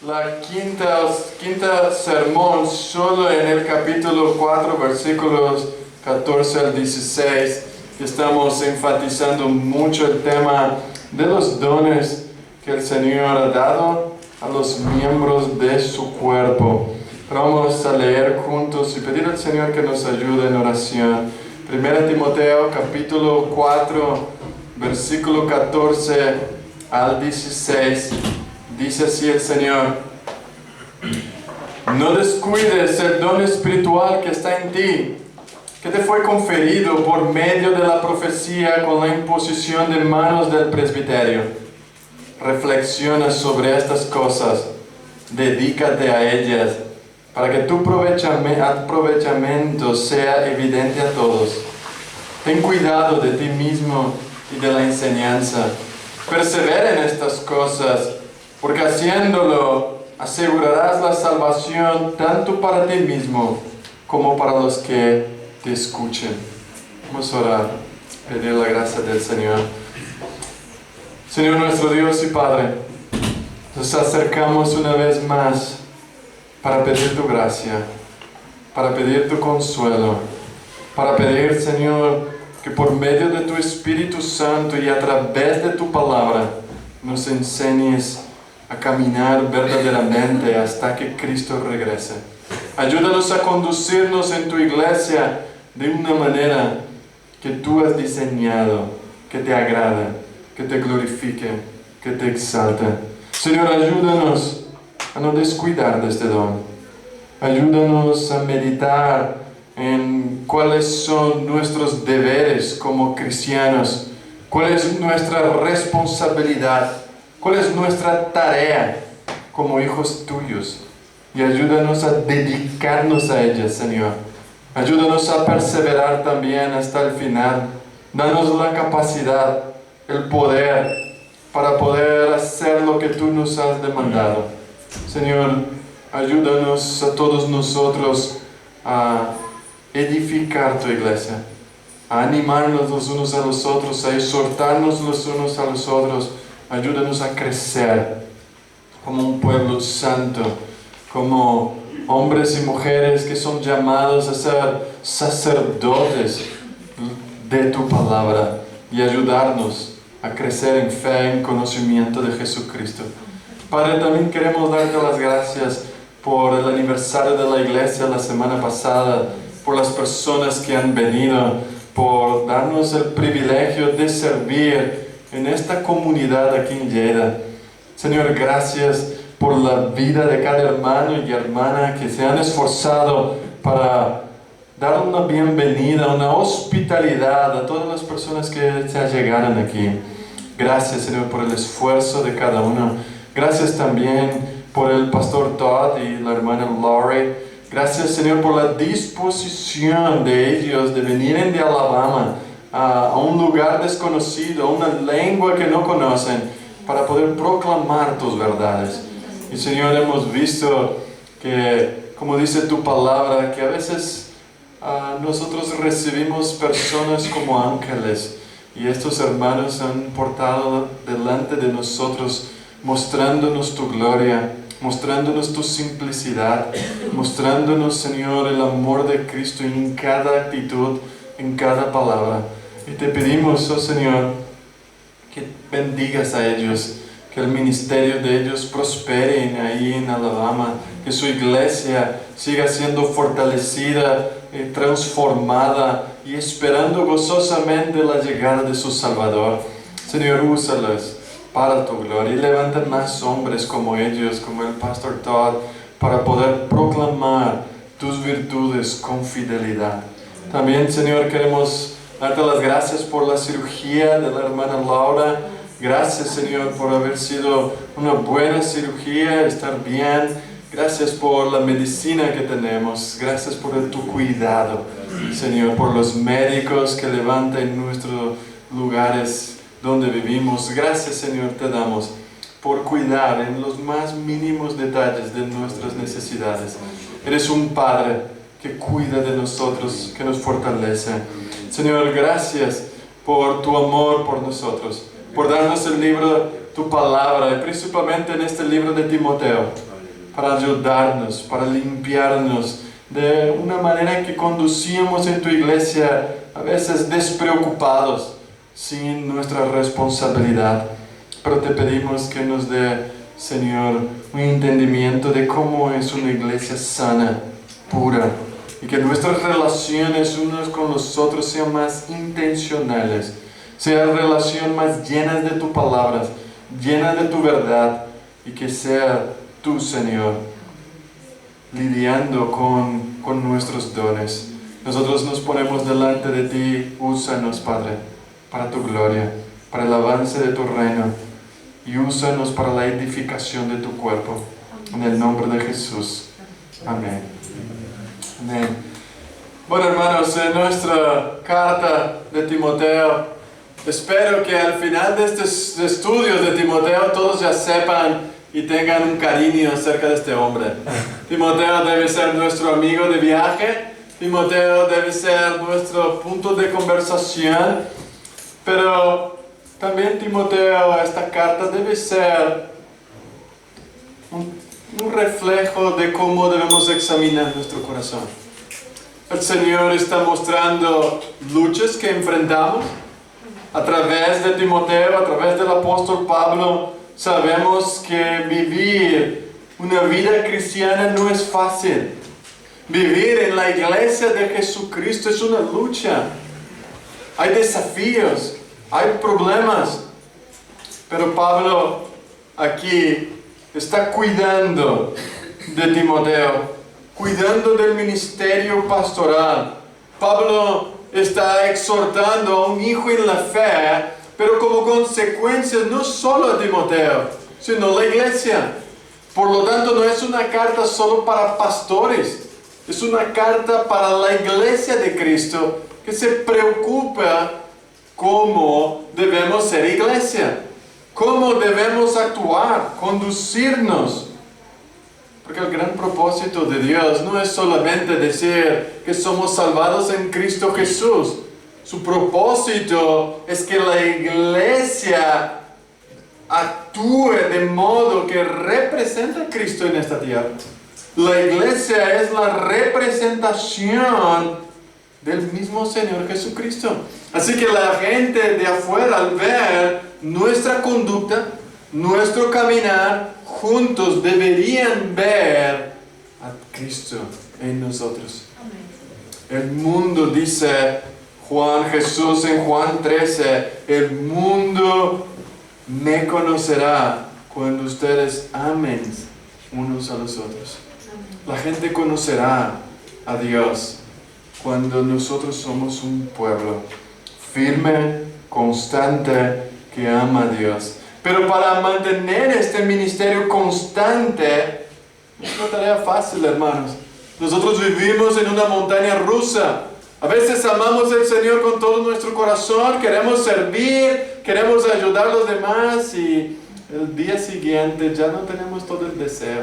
la quinta sermón solo en el capítulo 4, versículos 14 al 16. Estamos enfatizando mucho el tema de los dones que el Señor ha dado a los miembros de su cuerpo. Vamos a leer juntos y pedir al Señor que nos ayude en oración. 1 Timoteo capítulo 4, versículo 14 al 16. Dice así el Señor: no descuides el don espiritual que está en ti, que te fue conferido por medio de la profecía con la imposición de manos del presbiterio. Reflexiona sobre estas cosas, dedícate a ellas, para que tu aprovechamiento sea evidente a todos. Ten cuidado de ti mismo y de la enseñanza. Persevera en estas cosas, porque haciéndolo asegurarás la salvación tanto para ti mismo como para los que te escuchen. Vamos a orar, pedir la gracia del Señor. Señor nuestro Dios y Padre, nos acercamos una vez más para pedir tu gracia, para pedir tu consuelo, para pedir, Señor, que por medio de tu Espíritu Santo y a través de tu palabra nos enseñes a caminar verdaderamente hasta que Cristo regrese. Ayúdanos a conducirnos en tu iglesia de una manera que tú has diseñado, que te agrada, que te glorifique, que te exalte. Señor, ayúdanos a no descuidar de este don. Ayúdanos a meditar en cuáles son nuestros deberes como cristianos, cuál es nuestra responsabilidad, cuál es nuestra tarea como hijos tuyos. Y ayúdanos a dedicarnos a ella, Señor. Ayúdanos a perseverar también hasta el final. Danos la capacidad, el poder, para poder hacer lo que tú nos has demandado. Señor, ayúdanos a todos nosotros a edificar tu iglesia, a animarnos los unos a los otros, a exhortarnos los unos a los otros. Ayúdanos a crecer como un pueblo santo, como hombres y mujeres que son llamados a ser sacerdotes de tu palabra, y ayudarnos a crecer en fe, en conocimiento de Jesucristo. Padre, también queremos darte las gracias por el aniversario de la iglesia la semana pasada, por las personas que han venido, por darnos el privilegio de servir en esta comunidad aquí en Lleida. Señor, gracias por la vida de cada hermano y hermana que se han esforzado para dar una bienvenida, una hospitalidad a todas las personas que se allegaron aquí. Gracias, Señor, por el esfuerzo de cada uno. Gracias también por el pastor Todd y la hermana Laurie. Gracias, Señor, por la disposición de ellos de venir de Alabama a un lugar desconocido, a una lengua que no conocen, para poder proclamar tus verdades. Y, Señor, hemos visto que, como dice tu palabra, que a veces nosotros recibimos personas como ángeles, y estos hermanos han portado delante de nosotros, mostrándonos tu gloria, mostrándonos tu simplicidad, mostrándonos, Señor, el amor de Cristo en cada actitud, en cada palabra. Y te pedimos, oh Señor, que bendigas a ellos, que el ministerio de ellos prospere ahí en Alabama, que su iglesia siga siendo fortalecida, transformada y esperando gozosamente la llegada de su Salvador. Señor, úsalos para tu gloria y levanta más hombres como ellos, como el pastor Todd, para poder proclamar tus virtudes con fidelidad. También, Señor, queremos darte las gracias por la cirugía de la hermana Laura. Gracias, Señor, por haber sido una buena cirugía, estar bien. Gracias por la medicina que tenemos. Gracias por tu cuidado, Señor, por los médicos que levantan en nuestros lugares donde vivimos. Gracias, Señor, te damos por cuidar en los más mínimos detalles de nuestras necesidades. Eres un Padre que cuida de nosotros, que nos fortalece. Señor, gracias por tu amor por nosotros, por darnos el libro, tu palabra, y principalmente en este libro de Timoteo. para ayudarnos, para limpiarnos de una manera que conducimos en tu iglesia a veces despreocupados, sin nuestra responsabilidad. Pero te pedimos que nos dé, Señor, un entendimiento de cómo es una iglesia sana, pura, y que nuestras relaciones unos con los otros sean más intencionales, sean relaciones más llenas de tu palabra, llenas de tu verdad, y que sea tú, Señor, lidiando con nuestros dones. Nosotros nos ponemos delante de ti. Úsanos, Padre, para tu gloria, para el avance de tu reino, y úsanos para la edificación de tu cuerpo. En el nombre de Jesús. Amén. Amén. Bueno, hermanos, en nuestra carta de Timoteo, espero que al final de estos estudios de Timoteo todos ya sepan y tengan un cariño acerca de este hombre. Timoteo debe ser nuestro amigo de viaje. Timoteo debe ser nuestro punto de conversación. Pero también Timoteo, esta carta debe ser un reflejo de cómo debemos examinar nuestro corazón. El Señor está mostrando luchas que enfrentamos. A través de Timoteo, a través del apóstol Pablo, sabemos que vivir una vida cristiana no es fácil. Vivir en la iglesia de Jesucristo es una lucha. Hay desafíos, hay problemas. Pero Pablo aquí está cuidando de Timoteo, cuidando del ministerio pastoral. Pablo está exhortando a un hijo en la fe, pero como consecuencia no solo a Timoteo, sino a la iglesia. Por lo tanto, no es una carta solo para pastores, es una carta para la iglesia de Cristo que se preocupa cómo debemos ser iglesia, cómo debemos actuar, conducirnos. Porque el gran propósito de Dios no es solamente decir que somos salvados en Cristo Jesús. Su propósito es que la iglesia actúe de modo que represente a Cristo en esta tierra. La iglesia es la representación del mismo Señor Jesucristo. Así que la gente de afuera, al ver nuestra conducta, nuestro caminar juntos, deberían ver a Cristo en nosotros. El mundo, dice Jesús en Juan 13, el mundo me conocerá cuando ustedes amen unos a los otros. La gente conocerá a Dios cuando nosotros somos un pueblo firme, constante, que ama a Dios. Pero para mantener este ministerio constante, no es una tarea fácil, hermanos. Nosotros vivimos en una montaña rusa. A veces amamos al Señor con todo nuestro corazón, queremos servir, queremos ayudar a los demás, y el día siguiente ya no tenemos todo el deseo.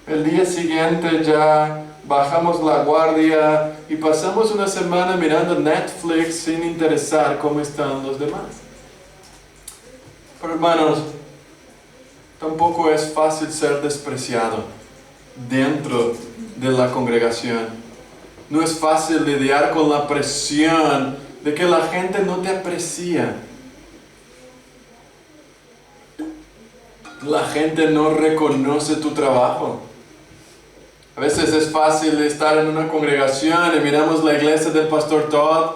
El día siguiente ya bajamos la guardia y pasamos una semana mirando Netflix sin interesar cómo están los demás. Pero hermanos, tampoco es fácil ser despreciado dentro de la congregación. No es fácil lidiar con la presión de que la gente no te aprecia. La gente no reconoce tu trabajo. A veces es fácil estar en una congregación y miramos la iglesia del pastor Todd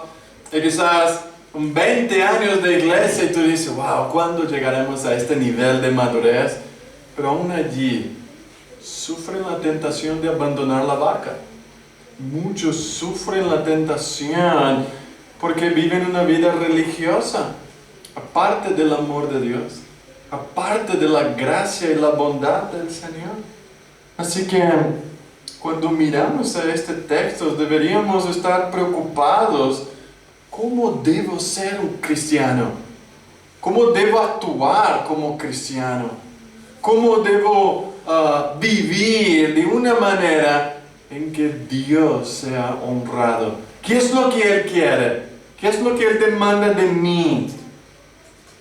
y quizás 20 años de iglesia y tú dices, wow, ¿cuándo llegaremos a este nivel de madurez? Pero aún allí sufren la tentación de abandonar la barca. Muchos sufren la tentación porque viven una vida religiosa, aparte del amor de Dios, aparte de la gracia y la bondad del Señor. Así que cuando miramos a este texto deberíamos estar preocupados. ¿Cómo debo ser un cristiano? ¿Cómo debo actuar como cristiano? ¿Cómo debo vivir de una manera en que Dios sea honrado? ¿Qué es lo que Él quiere? ¿Qué es lo que Él demanda de mí?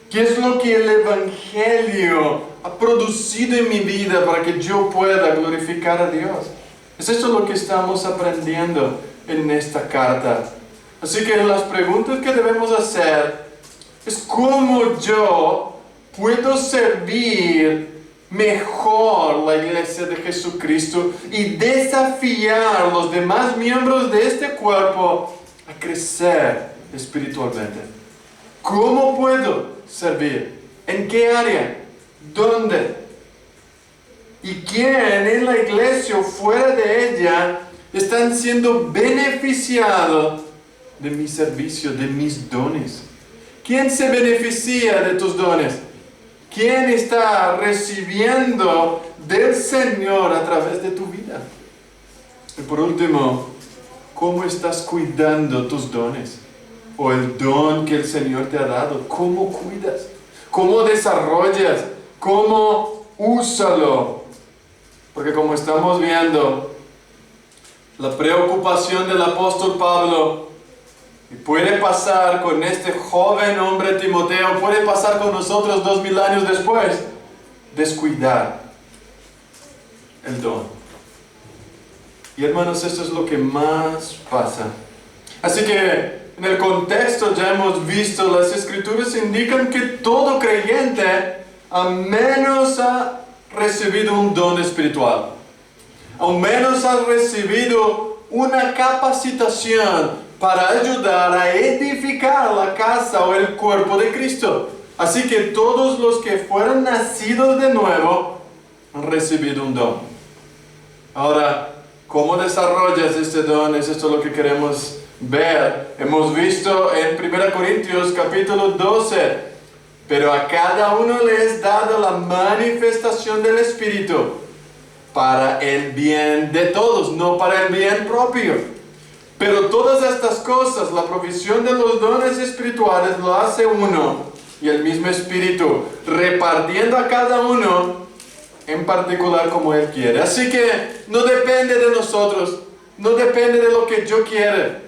¿Qué es lo que el Evangelio ha producido en mi vida para que yo pueda glorificar a Dios. Es esto lo que estamos aprendiendo en esta carta. Así que las preguntas que debemos hacer es cómo yo puedo servir mejor la iglesia de Jesucristo y desafiar a los demás miembros de este cuerpo a crecer espiritualmente. ¿Cómo puedo servir? ¿En qué área? ¿Dónde? ¿Y quién en la iglesia o fuera de ella están siendo beneficiados de mi servicio, de mis dones? ¿Quién se beneficia de tus dones? ¿Quién está recibiendo del Señor a través de tu vida? Y por último, ¿cómo estás cuidando tus dones? O el don que el Señor te ha dado. ¿Cómo cuidas? ¿Cómo desarrollas? ¿Cómo úsalo? Porque como estamos viendo, la preocupación del apóstol Pablo, y puede pasar con este joven hombre Timoteo, puede pasar con nosotros 2000 años después, descuidar el don. Y hermanos, esto es lo que más pasa. Así que en el contexto ya hemos visto, las escrituras indican que todo creyente al menos ha recibido un don espiritual. Al menos ha recibido una capacitación para ayudar a edificar la casa o el cuerpo de Cristo. Así que todos los que fueron nacidos de nuevo han recibido un don. Ahora, ¿cómo desarrollas este don? Es esto lo que queremos ver. Hemos visto en 1 Corintios capítulo 12, pero a cada uno le es dada la manifestación del Espíritu para el bien de todos, no para el bien propio. Pero todas estas cosas, la provisión de los dones espirituales lo hace uno y el mismo Espíritu, repartiendo a cada uno en particular como Él quiere. Así que no depende de nosotros, no depende de lo que yo quiero.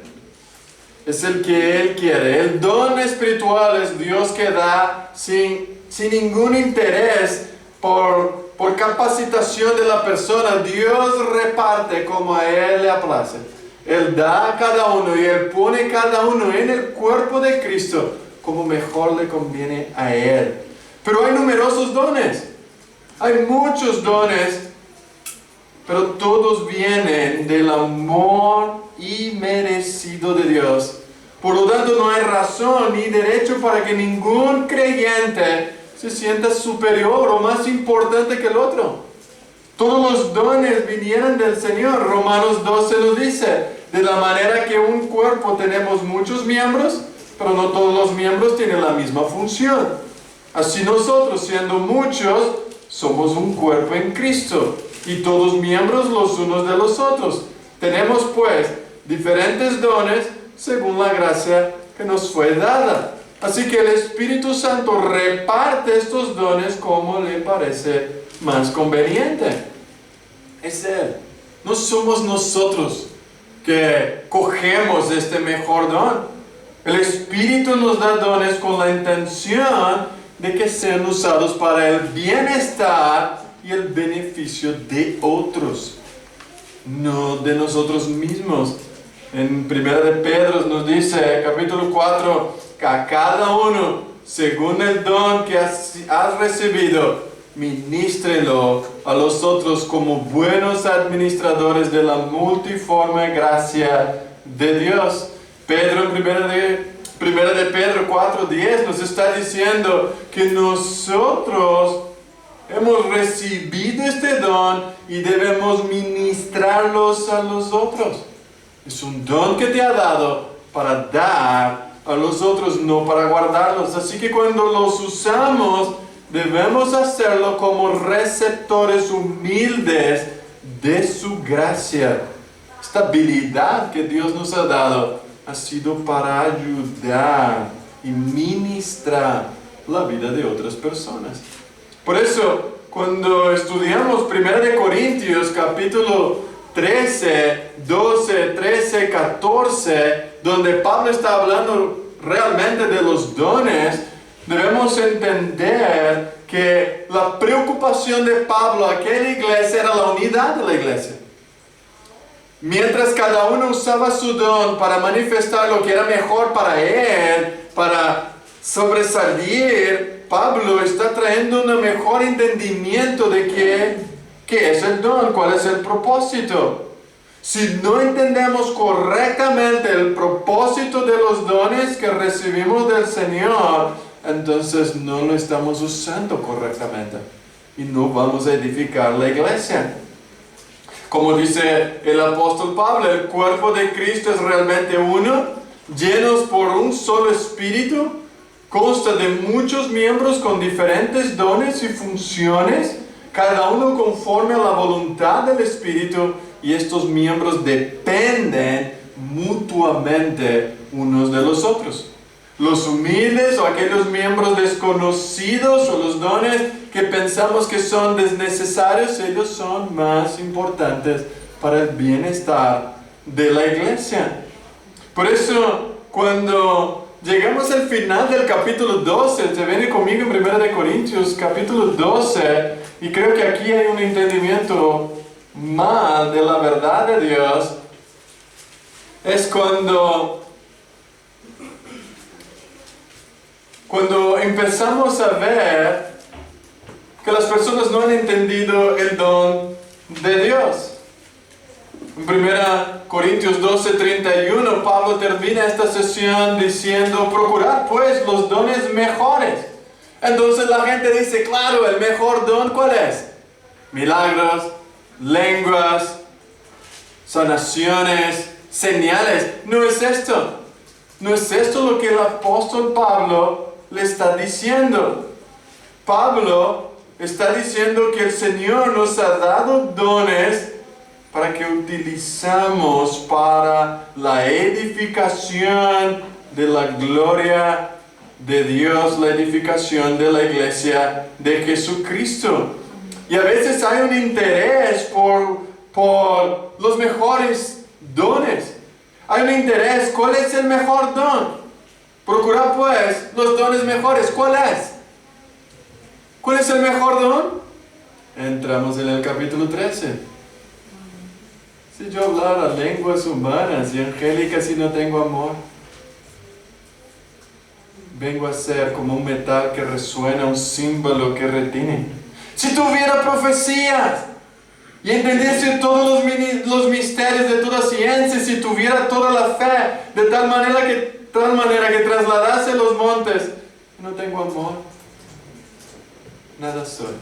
Es el que Él quiere. El don espiritual es Dios que da sin ningún interés por capacitación de la persona. Dios reparte como a Él le place. Él da a cada uno y Él pone cada uno en el cuerpo de Cristo como mejor le conviene a Él. Pero hay numerosos dones. Hay muchos dones, pero todos vienen del amor inmerecido de Dios. Por lo tanto, no hay razón ni derecho para que ningún creyente se sienta superior o más importante que el otro. Todos los dones vinieron del Señor. Romanos 12 nos dice, de la manera que un cuerpo tenemos muchos miembros, pero no todos los miembros tienen la misma función. Así nosotros, siendo muchos, somos un cuerpo en Cristo, y todos miembros los unos de los otros. Tenemos pues diferentes dones según la gracia que nos fue dada. Así que el Espíritu Santo reparte estos dones como le parece más conveniente. Es Él. No somos nosotros que cogemos este mejor don. El Espíritu nos da dones con la intención de que sean usados para el bienestar y el beneficio de otros, no de nosotros mismos. En 1 de Pedro nos dice, capítulo 4, que a cada uno, según el don que has recibido, ministrelo a los otros como buenos administradores de la multiforme gracia de Dios. Pedro en 1 de Pedro 4:10 nos está diciendo que nosotros hemos recibido este don y debemos ministrarlos a los otros. Es un don que te ha dado para dar a los otros, no para guardarlos. Así que cuando los usamos, debemos hacerlo como receptores humildes de su gracia. Esta habilidad que Dios nos ha dado ha sido para ayudar y ministrar la vida de otras personas. Por eso, cuando estudiamos 1 Corintios capítulo 13, 12, 13, 14, donde Pablo está hablando realmente de los dones, Debemos entender que la preocupación de Pablo a aquella iglesia era la unidad de la iglesia. Mientras cada uno usaba su don para manifestar lo que era mejor para él, para sobresalir, Pablo está trayendo un mejor entendimiento de qué es el don, cuál es el propósito. Si no entendemos correctamente el propósito de los dones que recibimos del Señor, entonces no lo estamos usando correctamente y no vamos a edificar la iglesia. Como dice el apóstol Pablo, el cuerpo de Cristo es realmente uno, llenos por un solo espíritu, consta de muchos miembros con diferentes dones y funciones, cada uno conforme a la voluntad del espíritu, y estos miembros dependen mutuamente unos de los otros. Los humildes o aquellos miembros desconocidos o los dones que pensamos que son desnecesarios, ellos son más importantes para el bienestar de la iglesia. Por eso, cuando llegamos al final del capítulo 12, te viene conmigo en 1 Corintios capítulo 12, y creo que aquí hay un entendimiento más de la verdad de Dios. Es cuando empezamos a ver que las personas no han entendido el don de Dios. En 1 Corintios 12:31, Pablo termina esta sesión diciendo: procurad pues los dones mejores. Entonces la gente dice: claro, el mejor don, ¿cuál es? Milagros, lenguas, sanaciones, señales. No es esto. No es esto lo que el apóstol Pablo le está diciendo. Pablo está diciendo que el Señor nos ha dado dones para que utilizamos para la edificación de la gloria de Dios, la edificación de la iglesia de Jesucristo. Y a veces hay un interés por los mejores dones. Hay un interés, ¿cuál es el mejor don? Procura pues los dones mejores. ¿Cuál es? ¿Cuál es el mejor don? Entramos en el capítulo 13. Si yo hablara lenguas humanas y angélicas y no tengo amor, vengo a ser como un metal que resuena, un símbolo que retiene. Si tuviera profecías y entendiese todos los misterios de toda ciencia, si tuviera toda la fe, de tal manera que trasladase los montes, no tengo amor, nada soy.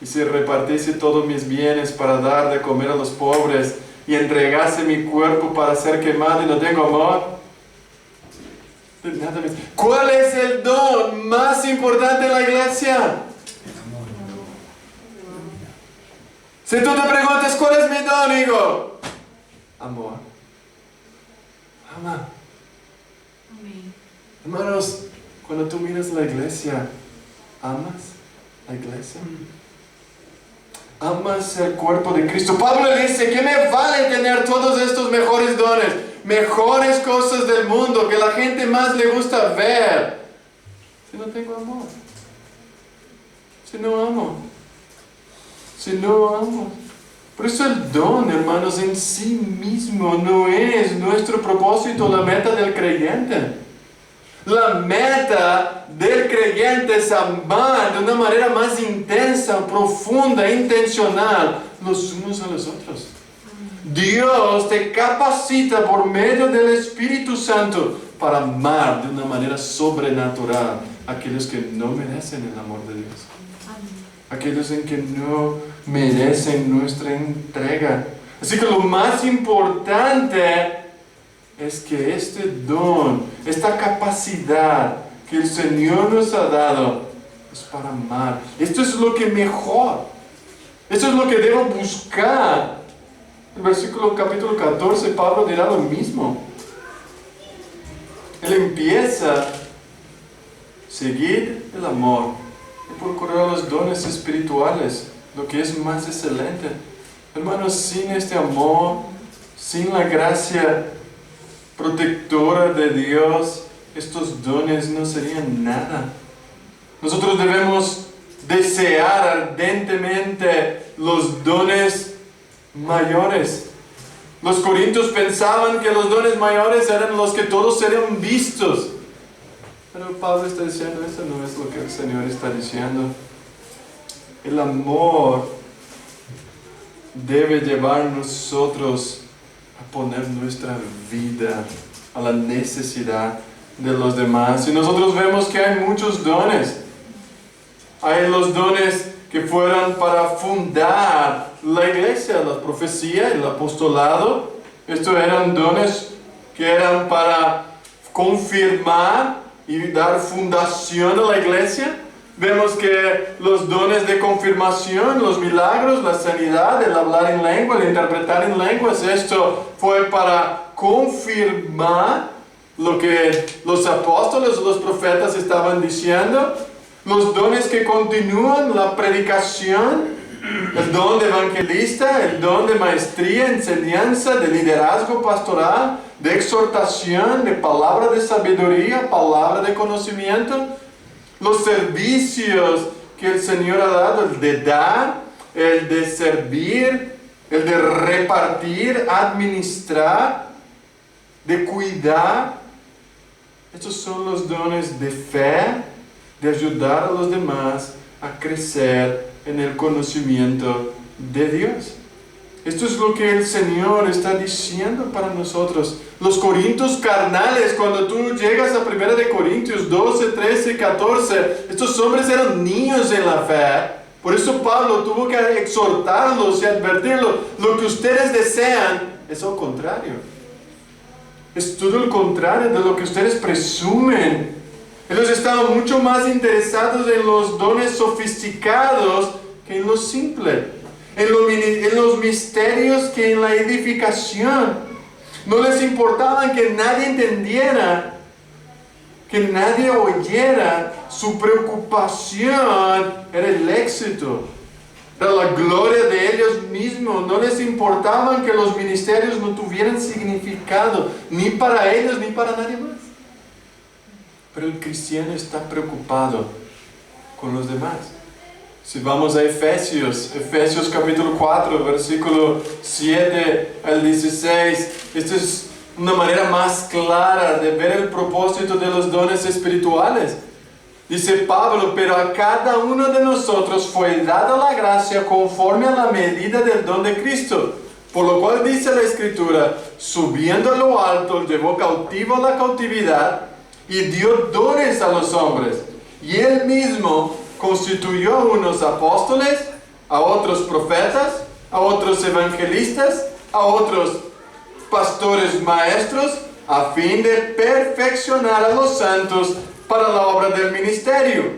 Y si repartiese todos mis bienes para dar de comer a los pobres y entregase mi cuerpo para ser quemado y no tengo amor, de nada me... ¿Cuál es el don más importante en la iglesia? Si tú te preguntas, ¿cuál es mi don, hijo? Amor. Ama. Amén. Hermanos, cuando tú miras la iglesia, ¿amas la iglesia? ¿Amas el cuerpo de Cristo? Pablo le dice, ¿qué me vale tener todos estos mejores dones? Mejores cosas del mundo que la gente más le gusta ver, si no tengo amor, si no amo. Por eso el don, hermanos, en sí mismo no es nuestro propósito, la meta del creyente. La meta del creyente es amar de una manera más intensa, profunda, intencional, los unos a los otros. Dios te capacita por medio del Espíritu Santo para amar de una manera sobrenatural a aquellos que no merecen el amor de Dios. Aquellos en que no merecen nuestra entrega. Así que lo más importante es que este don, esta capacidad que el Señor nos ha dado, es para amar. Esto es lo que mejor. Esto es lo que debo buscar. En el capítulo 14, Pablo dirá lo mismo. Él empieza: seguir el amor y procurar los dones espirituales, lo que es más excelente. Hermanos, sin este amor, sin la gracia protectora de Dios, estos dones no serían nada. Nosotros debemos desear ardentemente los dones mayores. Los corintios pensaban que los dones mayores eran los que todos serían vistos. Pero Pablo está diciendo, eso no es lo que el Señor está diciendo. El amor debe llevar a nosotros a poner nuestra vida a la necesidad de los demás. Y nosotros vemos que hay muchos dones. Hay los dones que fueron para fundar la iglesia, la profecía, el apostolado. Estos eran dones que eran para confirmar y dar fundación a la iglesia. Vemos que los dones de confirmación, los milagros, la sanidad, el hablar en lengua, el interpretar en lenguas, esto fue para confirmar lo que los apóstoles, los profetas estaban diciendo. Los dones que continúan, la predicación, el don de evangelista, el don de maestría, enseñanza, de liderazgo pastoral, de exhortación, de palabra de sabiduría, palabra de conocimiento. Los servicios que el Señor ha dado, el de dar, el de servir, el de repartir, administrar, de cuidar. Estos son los dones de fe, de ayudar a los demás a crecer en el conocimiento de Dios. Esto es lo que el Señor está diciendo para nosotros. Los corintios carnales, cuando tú llegas a 1 Corintios 12, 13, 14, estos hombres eran niños en la fe. Por eso Pablo tuvo que exhortarlos y advertirlos. Lo que ustedes desean es lo contrario. Es todo el contrario de lo que ustedes presumen. Ellos estaban mucho más interesados en los dones sofisticados que en lo simple, en los misterios que en la edificación. No les importaba que nadie entendiera, que nadie oyera. Su preocupación era el éxito, era la gloria de ellos mismos. No les importaba que los ministerios no tuvieran significado, ni para ellos ni para nadie más. Pero el cristiano está preocupado con los demás. Si vamos a Efesios capítulo 4, versículo 7 al 16, esta es una manera más clara de ver el propósito de los dones espirituales. Dice Pablo, pero a cada uno de nosotros fue dada la gracia conforme a la medida del don de Cristo. Por lo cual dice la Escritura, subiendo a lo alto, llevó cautivo la cautividad, y dio dones a los hombres. Y él mismo constituyó a unos apóstoles, a otros profetas, a otros evangelistas, a otros pastores maestros, a fin de perfeccionar a los santos para la obra del ministerio,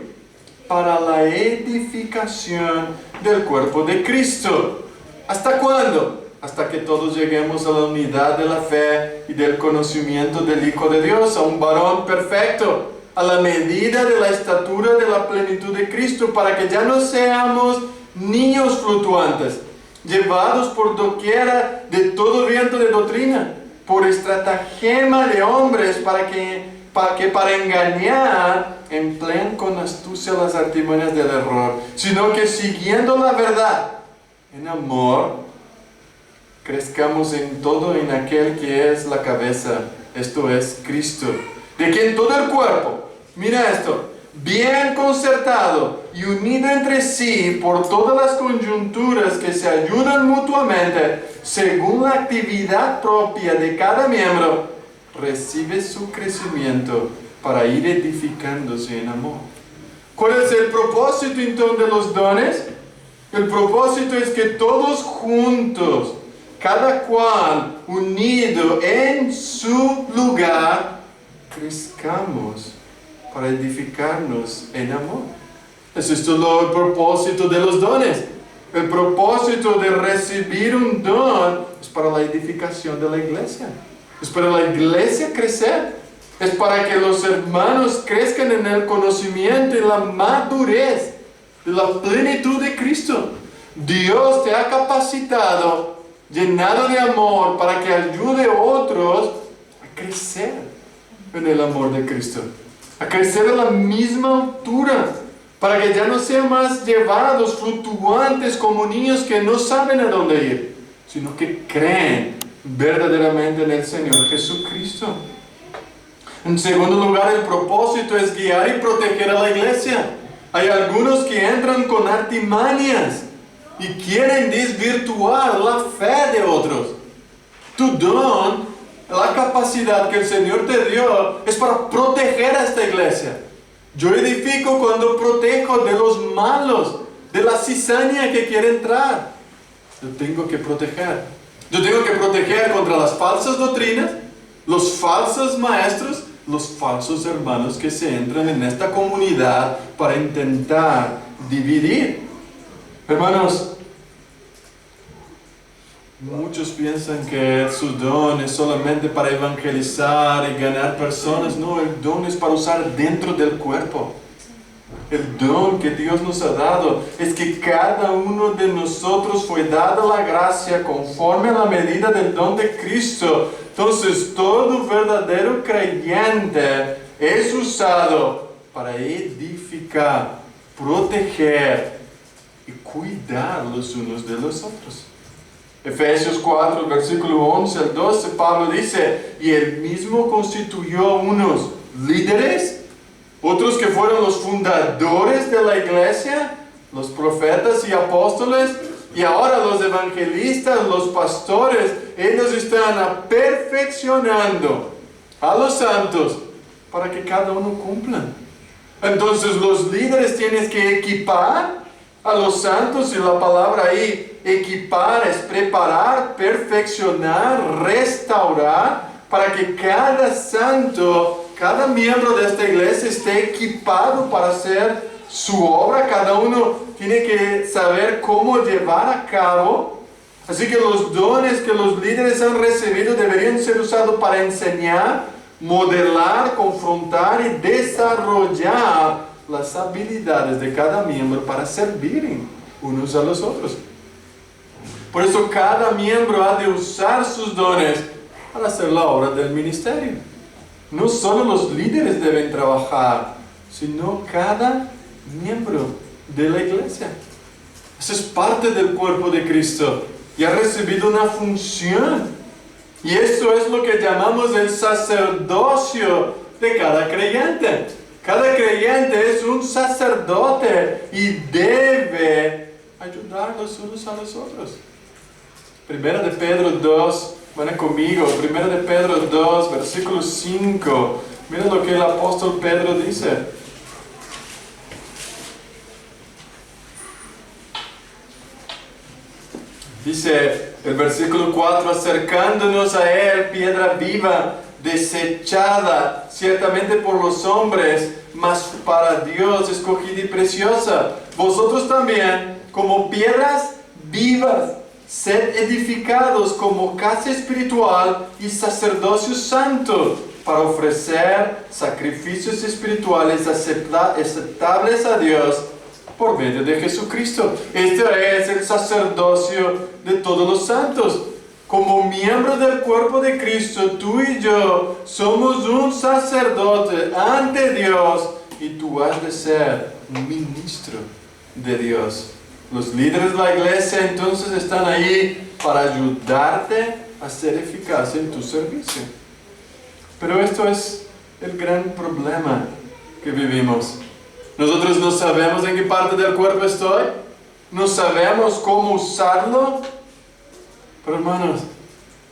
para la edificación del cuerpo de Cristo. ¿Hasta cuándo? Hasta que todos lleguemos a la unidad de la fe y del conocimiento del Hijo de Dios, a un varón perfecto, a la medida de la estatura de la plenitud de Cristo, para que ya no seamos niños fluctuantes, llevados por doquiera de todo viento de doctrina, por estratagema de hombres, para engañar emplean con astucia las artimañas del error, sino que siguiendo la verdad, en amor, crezcamos en todo en aquel que es la cabeza, esto es Cristo, de quien todo el cuerpo, mira esto, bien concertado y unido entre sí por todas las coyunturas que se ayudan mutuamente, según la actividad propia de cada miembro, recibe su crecimiento para ir edificándose en amor. ¿Cuál es el propósito entonces de los dones? El propósito es que todos juntos, cada cual unido en su lugar, crezcamos para edificarnos en amor. Esto es el propósito de los dones. El propósito de recibir un don es para la edificación de la iglesia. Es para la iglesia crecer. Es para que los hermanos crezcan en el conocimiento y la madurez de la plenitud de Cristo. Dios te ha capacitado, llenado de amor, para que ayude a otros a crecer en el amor de Cristo, a crecer a la misma altura, para que ya no sean más llevados, fluctuantes como niños que no saben a dónde ir, sino que creen verdaderamente en el Señor Jesucristo. En segundo lugar, el propósito es guiar y proteger a la iglesia. Hay algunos que entran con artimañas y quieren desvirtuar la fe de otros. Tu don, la capacidad que el Señor te dio, es para proteger a esta iglesia. Yo edifico cuando protejo de los malos, de la cizaña que quiere entrar. Yo tengo que proteger. Yo tengo que proteger contra las falsas doctrinas, los falsos maestros, los falsos hermanos que se entran en esta comunidad para intentar dividir. Hermanos, muchos piensan que su don es solamente para evangelizar y ganar personas. No, el don es para usar dentro del cuerpo. El don que Dios nos ha dado es que cada uno de nosotros fue dada la gracia conforme a la medida del don de Cristo. Entonces, todo verdadero creyente es usado para edificar, proteger y cuidar los unos de los otros. Efesios 4, versículo 11 al 12, Pablo dice, y él mismo constituyó unos líderes, otros que fueron los fundadores de la iglesia, los profetas y apóstoles, y ahora los evangelistas, los pastores. Ellos están perfeccionando a los santos para que cada uno cumpla. Entonces los líderes tienen que equipar a los santos, y la palabra ahí, equipar, es preparar, perfeccionar, restaurar, para que cada santo, cada miembro de esta iglesia esté equipado para hacer su obra. Cada uno tiene que saber cómo llevar a cabo. Así que los dones que los líderes han recibido deberían ser usados para enseñar, modelar, confrontar y desarrollar las habilidades de cada miembro para servir unos a los otros. Por eso cada miembro ha de usar sus dones para hacer la obra del ministerio. No solo los líderes deben trabajar, sino cada miembro de la iglesia. Eso es parte del cuerpo de Cristo y ha recibido una función. Y eso es lo que llamamos el sacerdocio de cada creyente. Cada creyente es un sacerdote y debe ayudar los unos a los otros. Primera de Pedro 2, van conmigo, Primera de Pedro 2, versículo 5. Miren lo que el apóstol Pedro dice. Dice el versículo 4, acercándonos a él, piedra viva, desechada ciertamente por los hombres, mas para Dios escogida y preciosa. Vosotros también, como piedras vivas, sed edificados como casa espiritual y sacerdocio santo, para ofrecer sacrificios espirituales aceptables a Dios por medio de Jesucristo. Este es el sacerdocio de todos los santos. Como miembros del cuerpo de Cristo, tú y yo somos un sacerdote ante Dios, y tú has de ser un ministro de Dios. Los líderes de la iglesia entonces están ahí para ayudarte a ser eficaz en tu servicio. Pero esto es el gran problema que vivimos. Nosotros no sabemos en qué parte del cuerpo estoy, no sabemos cómo usarlo. Pero hermanos,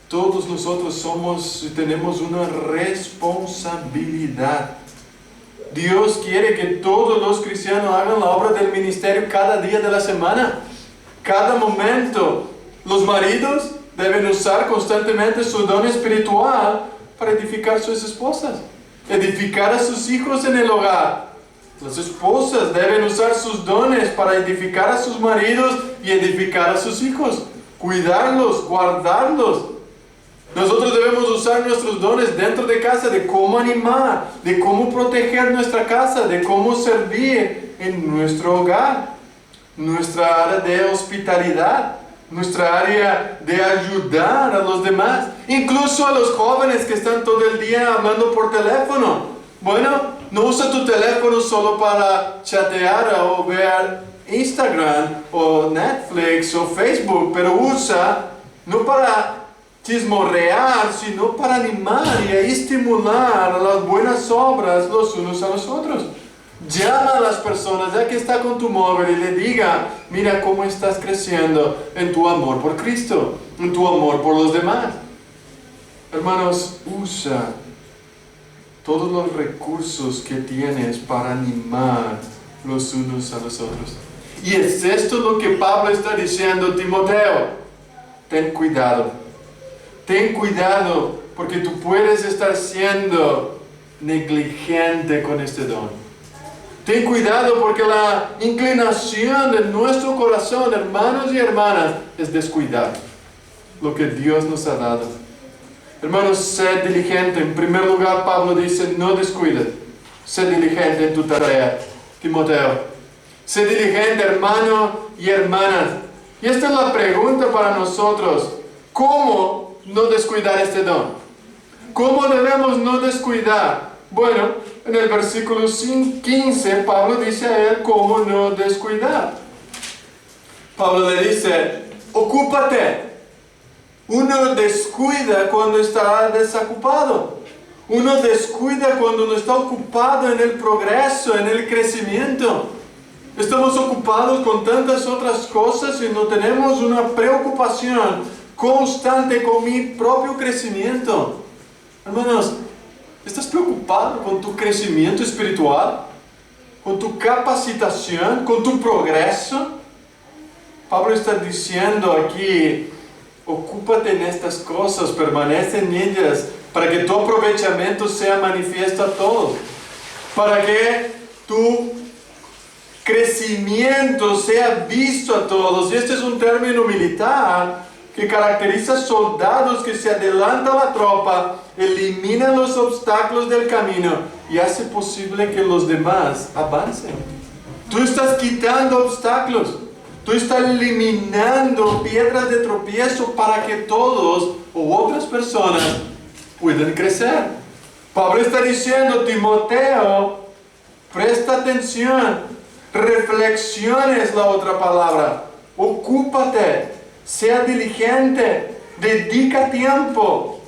todos nosotros somos y tenemos una responsabilidad. Dios quiere que todos los cristianos hagan la obra del ministerio cada día de la semana, cada momento. Los maridos deben usar constantemente su don espiritual para edificar a sus esposas, edificar a sus hijos en el hogar. Las esposas deben usar sus dones para edificar a sus maridos y edificar a sus hijos, cuidarlos, guardarlos. Nosotros debemos usar nuestros dones dentro de casa, de cómo animar, de cómo proteger nuestra casa, de cómo servir en nuestro hogar, nuestra área de hospitalidad. nuestra área de ayudar a los demás, incluso a los jóvenes que están todo el día hablando por teléfono. Bueno, no usa tu teléfono solo para chatear o ver Instagram o Netflix o Facebook, pero usa no para chismorrear, sino para animar y estimular a las buenas obras los unos a los otros. Llama a las personas, ya que está con tu móvil, y le diga, mira cómo estás creciendo en tu amor por Cristo, en tu amor por los demás. Hermanos, usa todos los recursos que tienes para animar los unos a los otros. Y es esto lo que Pablo está diciendo a Timoteo. Ten cuidado. Ten cuidado, porque tú puedes estar siendo negligente con este don. Ten cuidado, porque la inclinación de nuestro corazón, hermanos y hermanas, es descuidar lo que Dios nos ha dado. Hermanos, sé diligente. En primer lugar, Pablo dice, no descuides. Sé diligente en tu tarea, Timoteo. Sé diligente, hermano y hermanas. Y esta es la pregunta para nosotros. ¿Cómo no descuidar este don? ¿Cómo debemos no descuidar? Bueno, en el versículo 15, Pablo dice a él cómo no descuidar. Pablo le dice, ocúpate. Uno descuida cuando está desocupado. Uno descuida cuando no está ocupado en el progreso, en el crecimiento. Estamos ocupados con tantas otras cosas y no tenemos una preocupación constante con mi propio crecimiento. Hermanos, ¿estás preocupado con tu crecimiento espiritual? ¿Con tu capacitación? ¿Con tu progreso? Pablo está diciendo aquí, ocúpate en estas cosas, permanece en ellas, para que tu aprovechamiento sea manifiesto a todos. Para que tu crecimiento sea visto a todos. Y este es un término militar que caracteriza soldados que se adelantan a la tropa, eliminan los obstáculos del camino y hace posible que los demás avancen. Tú estás quitando obstáculos. Tú estás eliminando piedras de tropiezo para que todos o otras personas puedan crecer. Pablo está diciendo, Timoteo, presta atención, reflexiona es la otra palabra, ocúpate, sea diligente, dedica tiempo.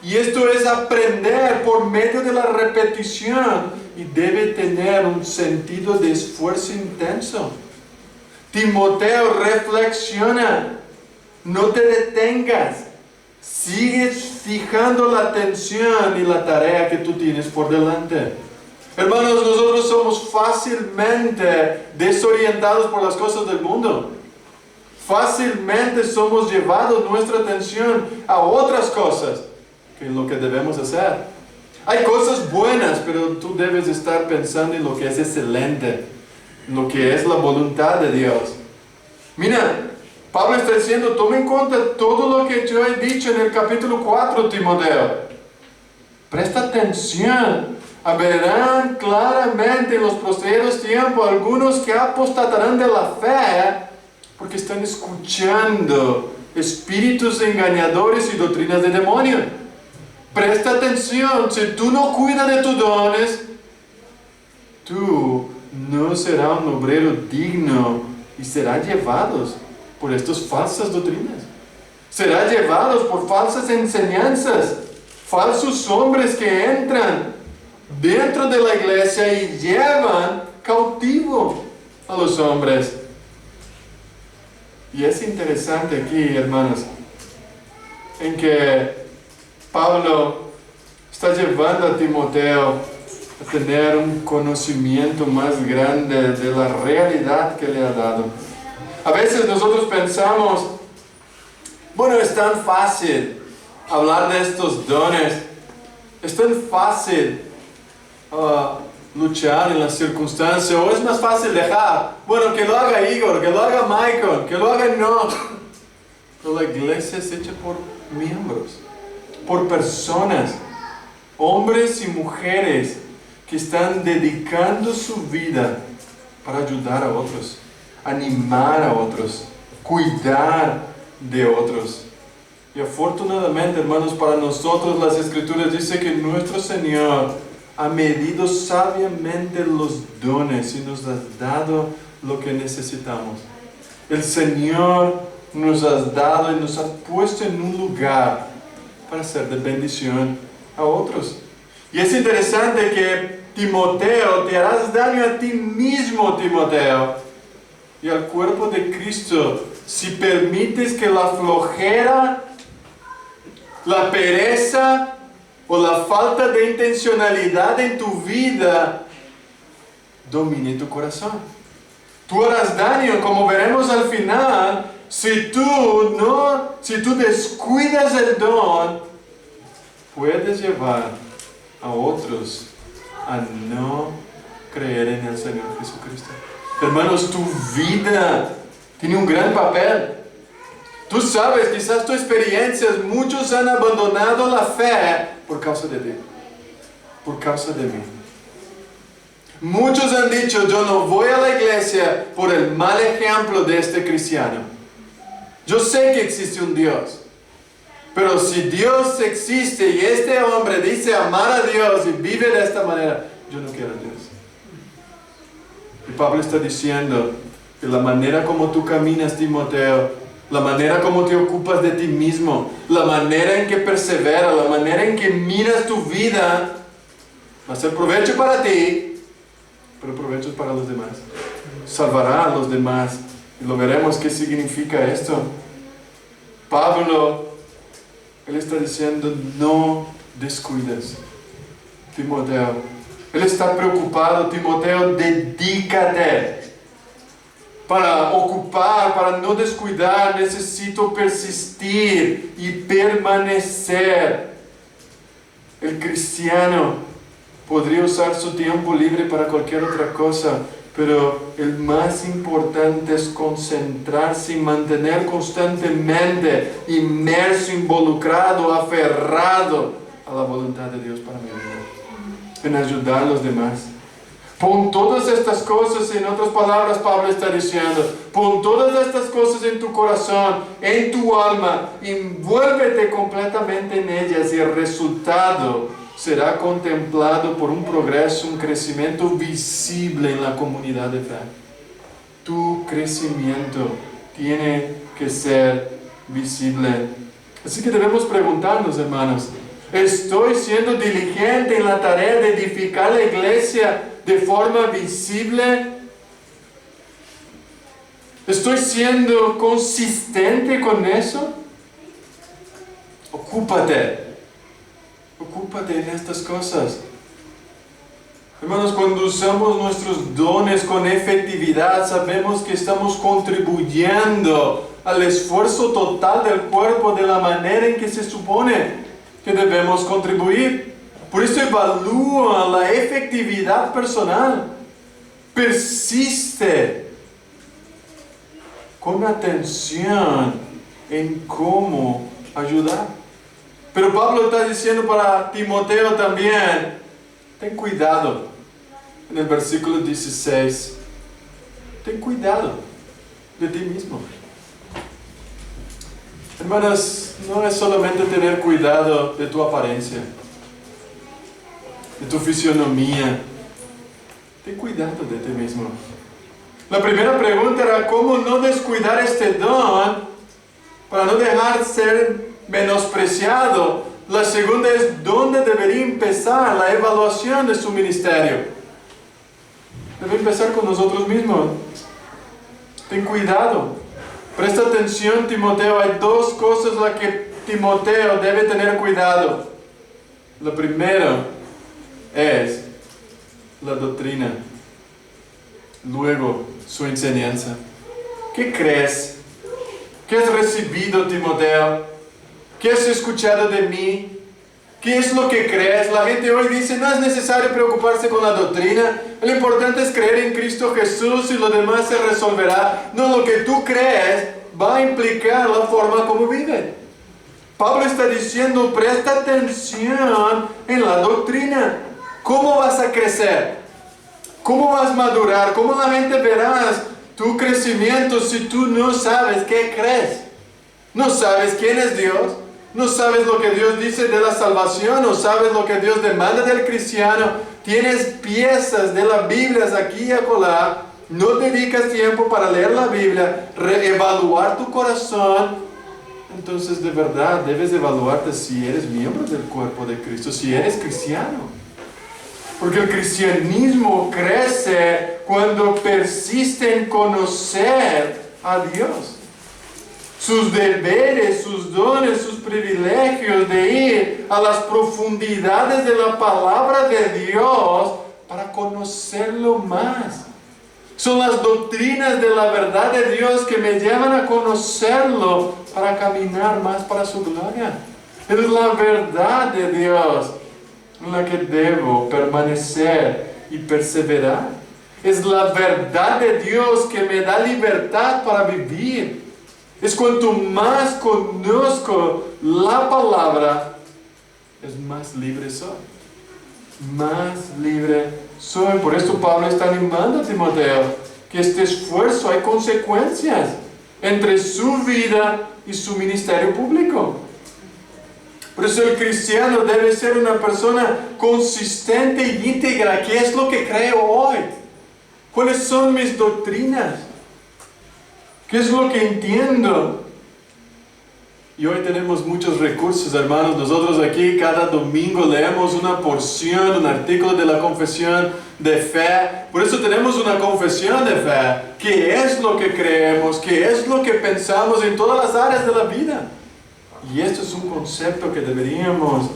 Y esto es aprender por medio de la repetición y debe tener un sentido de esfuerzo intenso. Timoteo, reflexiona, no te detengas, sigues fijando la atención y la tarea que tú tienes por delante. Hermanos, nosotros somos fácilmente desorientados por las cosas del mundo. Fácilmente somos llevados nuestra atención a otras cosas que lo que debemos hacer. Hay cosas buenas, pero tú debes estar pensando en lo que es excelente, lo que es la voluntad de Dios. Mira, Pablo está diciendo, toma en cuenta todo lo que yo he dicho en el capítulo 4, Timoteo. Presta atención. Verán claramente en los posteriores tiempos algunos que apostatarán de la fe porque están escuchando espíritus engañadores y doctrinas de demonios. Presta atención, si tú no cuidas de tus dones, tú no serás un obrero digno y serás llevados por estas falsas doctrinas. Serás llevados por falsas enseñanzas, falsos hombres que entran dentro de la iglesia y llevan cautivo a los hombres. Y es interesante aquí, hermanos, en que Pablo está llevando a Timoteo a tener un conocimiento más grande de la realidad que le ha dado. A veces nosotros pensamos, bueno, es tan fácil hablar de estos dones, es tan fácil luchar en las circunstancias, o es más fácil dejar, bueno, que lo haga Igor, que lo haga Michael, que lo haga no. Pero la iglesia es hecha por miembros, por personas, hombres y mujeres que están dedicando su vida para ayudar a otros, animar a otros, cuidar de otros. Y afortunadamente, hermanos, para nosotros las Escrituras dice que nuestro Señor ha medido sabiamente los dones y nos ha dado lo que necesitamos. El Señor nos ha dado y nos ha puesto en un lugar para ser de bendición a otros. Y es interesante que Timoteo, te harás daño a ti mismo, Timoteo, y al cuerpo de Cristo, si permites que la flojera, la pereza o la falta de intencionalidad en tu vida domine tu corazón. Tú harás daño, como veremos al final, si tú descuidas el don, puedes llevar a otros a no creer en el Señor Jesucristo. Hermanos, tu vida tiene un gran papel. Tú sabes, quizás tu experiencia, muchos han abandonado la fe por causa de ti, por causa de mí. Muchos han dicho, yo no voy a la iglesia por el mal ejemplo de este cristiano. Yo sé que existe un Dios, pero si Dios existe y este hombre dice amar a Dios y vive de esta manera, yo no quiero a Dios. Y Pablo está diciendo que la manera como tú caminas, Timoteo, la manera como te ocupas de ti mismo, la manera en que perseveras, la manera en que miras tu vida, va a ser provecho para ti, pero provecho para los demás. Salvará a los demás. Y lo veremos qué significa esto. Pablo, él está diciendo, no descuides, Timoteo. Él está preocupado, Timoteo, dedícate. Para ocupar, para no descuidar, necesito persistir y permanecer. El cristiano podría usar su tiempo libre para cualquier otra cosa, pero el más importante es concentrarse y mantener constantemente inmerso, involucrado, aferrado a la voluntad de Dios para mi vida, en ayudar a los demás. Pon todas estas cosas, en otras palabras, Pablo está diciendo, pon todas estas cosas en tu corazón, en tu alma, envuélvete completamente en ellas y el resultado será contemplado por un progreso, un crecimiento visible en la comunidad de fe. Tu crecimiento tiene que ser visible. Así que debemos preguntarnos, hermanos, ¿estoy siendo diligente en la tarea de edificar la iglesia de forma visible? ¿Estoy siendo consistente con eso? Ocúpate en estas cosas. Hermanos, cuando usamos nuestros dones con efectividad, sabemos que estamos contribuyendo al esfuerzo total del cuerpo de la manera en que se supone que debemos contribuir. Por eso evalúa la efectividad personal. Persiste con atención en cómo ayudar. Pero Pablo está diciendo para Timoteo también, ten cuidado. En el versículo 16, ten cuidado de ti mismo. Hermanos, no es solamente tener cuidado de tu apariencia, de tu fisionomía. Ten cuidado de ti mismo. La primera pregunta era cómo no descuidar este don para no dejar ser menospreciado. La segunda es dónde debería empezar la evaluación de su ministerio. Debe empezar con nosotros mismos. Ten cuidado. Presta atención, Timoteo. Hay dos cosas en las que Timoteo debe tener cuidado. Lo primero es la doctrina. Luego, su enseñanza. ¿Qué crees? ¿Qué has recibido, Timoteo? ¿Qué has escuchado de mí? ¿Qué es lo que crees? La gente hoy dice, no es necesario preocuparse con la doctrina. Lo importante es creer en Cristo Jesús y lo demás se resolverá. No, lo que tú crees va a implicar la forma como vive. Pablo está diciendo, presta atención en la doctrina. ¿Cómo vas a crecer? ¿Cómo vas a madurar? ¿Cómo la gente verá tu crecimiento si tú no sabes qué crees? No sabes quién es Dios. No sabes lo que Dios dice de la salvación. No sabes lo que Dios demanda del cristiano. Tienes piezas de la Biblia aquí y acolá. No dedicas tiempo para leer la Biblia, reevaluar tu corazón. Entonces de verdad debes evaluarte si eres miembro del cuerpo de Cristo, si eres cristiano. Porque el cristianismo crece cuando persiste en conocer a Dios. Sus deberes, sus dones, sus privilegios de ir a las profundidades de la palabra de Dios para conocerlo más. Son las doctrinas de la verdad de Dios que me llevan a conocerlo para caminar más para su gloria. Es la verdad de Dios en la que debo permanecer y perseverar. Es la verdad de Dios que me da libertad para vivir. Es cuanto más conozco la palabra, es más libre soy. Más libre soy. Por eso Pablo está animando a Timoteo que este esfuerzo hay consecuencias entre su vida y su ministerio público. Por eso el cristiano debe ser una persona consistente y íntegra. ¿Qué es lo que creo hoy? ¿Cuáles son mis doctrinas? ¿Qué es lo que entiendo? Y hoy tenemos muchos recursos, hermanos. Nosotros aquí cada domingo leemos una porción, un artículo de la confesión de fe. Por eso tenemos una confesión de fe. ¿Qué es lo que creemos? ¿Qué es lo que pensamos en todas las áreas de la vida? Y esto es un concepto que deberíamos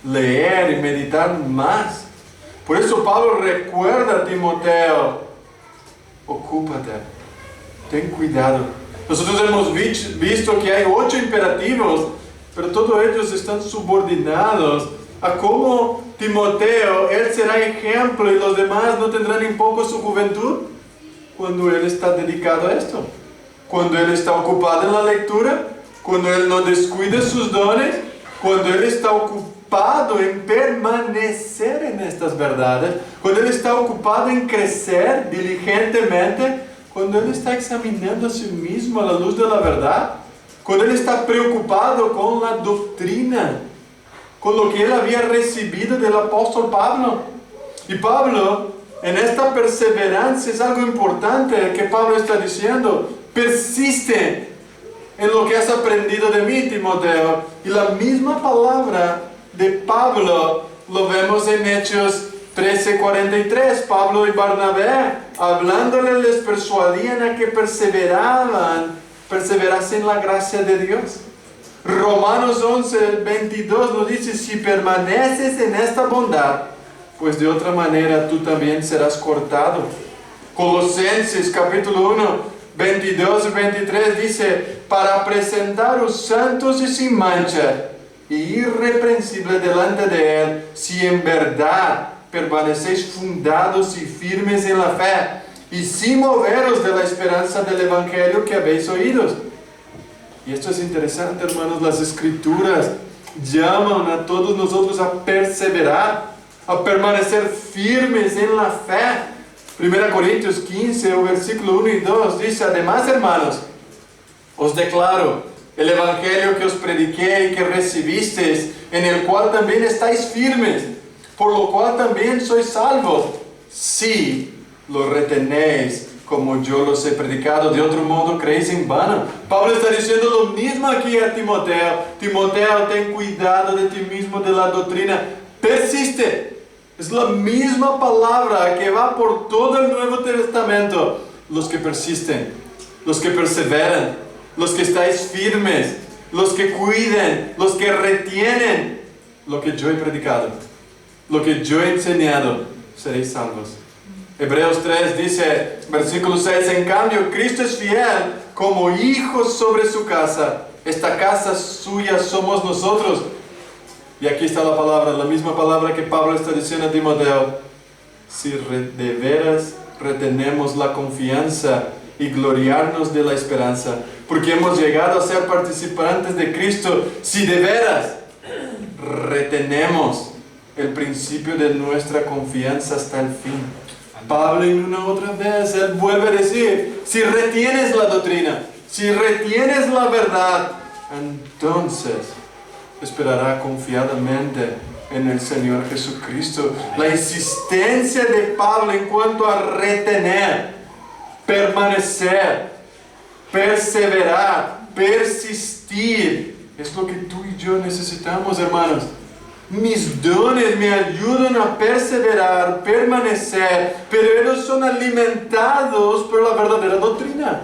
leer y meditar más. Por eso Pablo recuerda a Timoteo, ocúpate, ten cuidado. Nosotros hemos visto que hay 8 imperativos, pero todos ellos están subordinados a cómo Timoteo, él será ejemplo y los demás no tendrán en poco su juventud cuando él está dedicado a esto, cuando él está ocupado en la lectura, cuando él no descuida sus dones, cuando él está ocupado en permanecer en estas verdades, cuando él está ocupado en crecer diligentemente, cuando él está examinando a sí mismo a la luz de la verdad, cuando él está preocupado con la doctrina, con lo que él había recibido del apóstol Pablo. Y Pablo, en esta perseverancia, es algo importante que Pablo está diciendo: persiste en lo que has aprendido de mí, Timoteo. Y la misma palabra de Pablo lo vemos en Hechos 13:43. Pablo y Barnabé, hablándole, les persuadían a que perseverasen en la gracia de Dios. Romanos 11:22 nos dice: si permaneces en esta bondad, pues de otra manera tú también serás cortado. Colosenses capítulo 1, 22 y 23 dice: para presentaros santos y sin mancha e irreprensibles delante de Él, si en verdad permanecéis fundados y firmes en la fe, y sin moveros de la esperanza del Evangelio que habéis oído. Y esto es interesante, hermanos. Las Escrituras llaman a todos nosotros a perseverar, a permanecer firmes en la fe. 1 Corintios 15, versículo 1 y 2 dice: además, hermanos, os declaro el Evangelio que os prediqué y que recibisteis, en el cual también estáis firmes, por lo cual también sois salvos, si lo retenéis como yo los he predicado. De otro modo creéis en vano. Pablo está diciendo lo mismo aquí a Timoteo: Timoteo, ten cuidado de ti mismo, de la doctrina, persiste. Es la misma palabra que va por todo el Nuevo Testamento. Los que persisten, los que perseveran, los que estáis firmes, los que cuiden, los que retienen lo que yo he predicado, lo que yo he enseñado, seréis salvos. Hebreos 3 dice, versículo 6: en cambio, Cristo es fiel como hijos sobre su casa. Esta casa suya somos nosotros. Y aquí está la palabra, la misma palabra que Pablo está diciendo a Timoteo: si de veras retenemos la confianza y gloriarnos de la esperanza, porque hemos llegado a ser participantes de Cristo, si de veras retenemos el principio de nuestra confianza hasta el fin. Pablo, en una otra vez, él vuelve a decir: si retienes la doctrina, si retienes la verdad, entonces esperará confiadamente en el Señor Jesucristo. La insistencia de Pablo en cuanto a retener, permanecer, perseverar, persistir, es lo que tú y yo necesitamos, hermanos. Mis dones me ayudan a perseverar, permanecer, pero ellos son alimentados por la verdadera doctrina,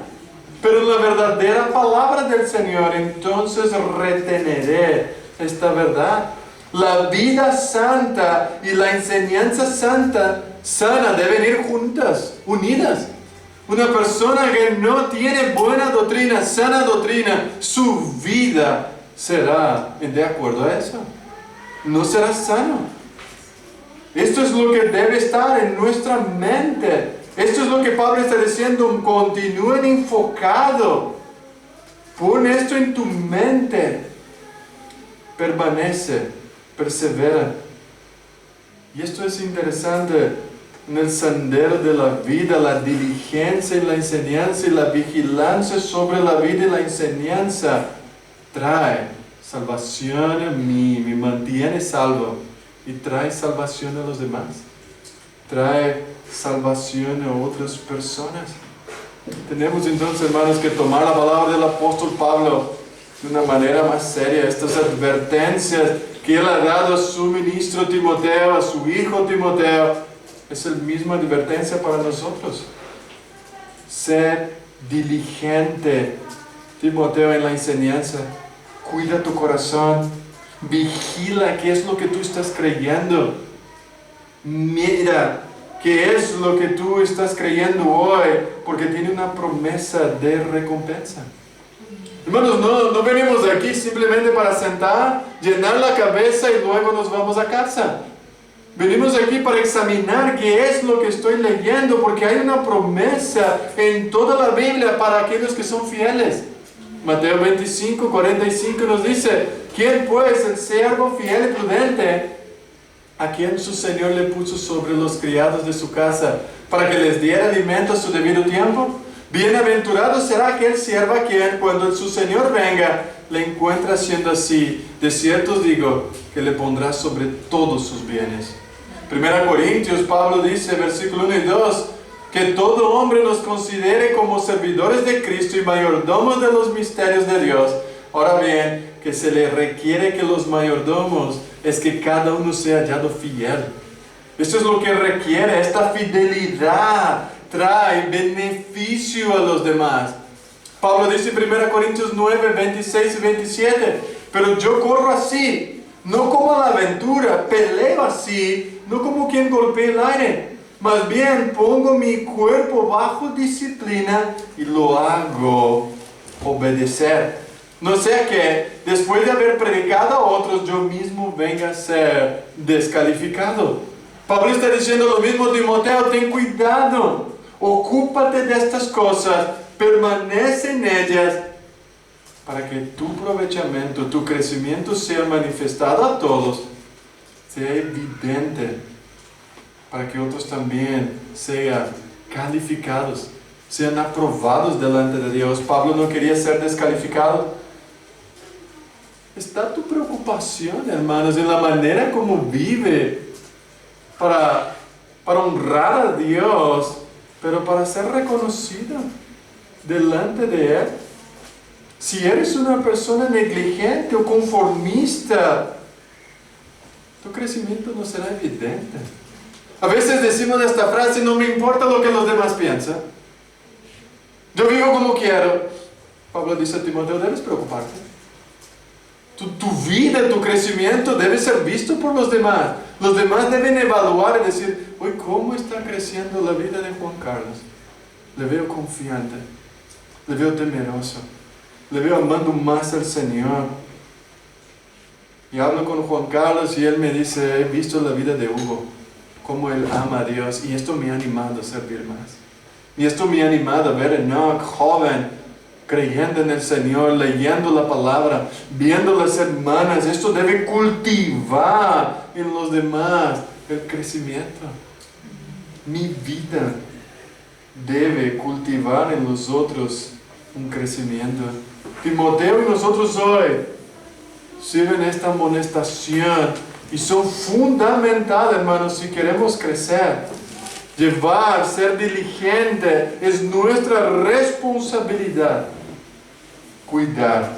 pero la verdadera palabra del Señor. Entonces reteneré esta verdad. La vida santa y la enseñanza sana deben ir juntas, unidas. Una persona que no tiene buena doctrina, sana doctrina, su vida será de acuerdo a eso. No será sano. Esto es lo que debe estar en nuestra mente. Esto es lo que Pablo está diciendo. Continúen enfocado. Pon esto en tu mente. Permanece, persevera. Y esto es interesante. En el sendero de la vida, la diligencia y la enseñanza y la vigilancia sobre la vida y la enseñanza trae salvación a mí, me mantiene salvo y trae salvación a los demás. Trae salvación a otras personas. Tenemos entonces, hermanos, que tomar la palabra del apóstol Pablo de una manera más seria. Estas advertencias que él ha dado a su ministro Timoteo, a su hijo Timoteo, es la misma advertencia para nosotros. Ser diligente, Timoteo, en la enseñanza. Cuida tu corazón. Vigila qué es lo que tú estás creyendo. Mira qué es lo que tú estás creyendo hoy, porque tiene una promesa de recompensa. Hermanos, no venimos aquí simplemente para sentar, llenar la cabeza y luego nos vamos a casa. Venimos aquí para examinar qué es lo que estoy leyendo, porque hay una promesa en toda la Biblia para aquellos que son fieles. Mateo 25, 45 nos dice: ¿quién pues, el siervo fiel y prudente, a quien su Señor le puso sobre los criados de su casa, para que les diera alimento a su debido tiempo? Bienaventurado será aquel siervo a quien, cuando su Señor venga, le encuentra haciendo así. De cierto os digo, que le pondrá sobre todos sus bienes. 1 Corintios, Pablo dice, versículo 1 y 2, que todo hombre nos considere como servidores de Cristo y mayordomos de los misterios de Dios. Ahora bien, que se le requiere que los mayordomos es que cada uno sea hallado fiel. Esto es lo que requiere. Esta fidelidad trae beneficio a los demás. Pablo dice en 1 Corintios 9, 26 y 27, pero yo corro así, no como a la aventura, peleo así, no como quien golpea el aire. Más bien pongo mi cuerpo bajo disciplina y lo hago obedecer. No sea que después de haber predicado a otros, yo mismo venga a ser descalificado. Pablo está diciendo lo mismo a Timoteo: ten cuidado, ocúpate de estas cosas, permanece en ellas, para que tu aprovechamiento, tu crecimiento sea manifestado a todos, sea evidente, para que otros también sean calificados, sean aprobados delante de Dios. Pablo no quería ser descalificado. ¿Está tu preocupación, hermanos, en la manera como vive para honrar a Dios, pero para ser reconocido delante de Él? Si eres una persona negligente o conformista, tu crecimiento no será evidente. A veces decimos esta frase: no me importa lo que los demás piensan, yo vivo como quiero. Pablo dice a Timoteo: debes preocuparte. Tu vida, tu crecimiento debe ser visto por los demás. Los demás deben evaluar y decir: hoy, ¿cómo está creciendo la vida de Juan Carlos? Le veo confiante, le veo temeroso, le veo amando más al Señor. Y hablo con Juan Carlos y él me dice: he visto la vida de Hugo, cómo él ama a Dios, y esto me ha animado a servir más. Y esto me ha animado a ver a Enoch, joven, creyendo en el Señor, leyendo la palabra, viendo las hermanas. Esto debe cultivar en los demás el crecimiento. Mi vida debe cultivar en los otros un crecimiento. Timoteo y nosotros hoy sirven esta amonestación y son fundamentales, hermanos, si queremos crecer. Llevar, ser diligente, es nuestra responsabilidad. Cuidar.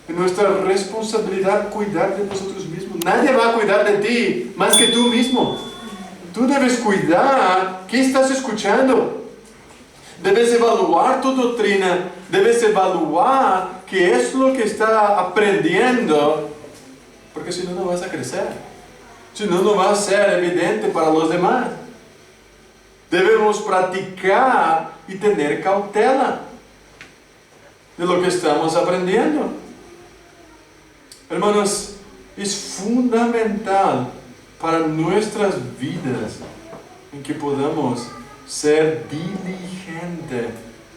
Es nuestra responsabilidad cuidar de nosotros mismos. Nadie va a cuidar de ti más que tú mismo. Tú debes cuidar qué estás escuchando. Debes evaluar tu doctrina. Debes evaluar qué es lo que está aprendiendo. Porque si no, no vas a crecer. Si no, no va a ser evidente para los demás. Debemos practicar y tener cautela de lo que estamos aprendiendo. Hermanos, es fundamental para nuestras vidas en que podamos ser diligentes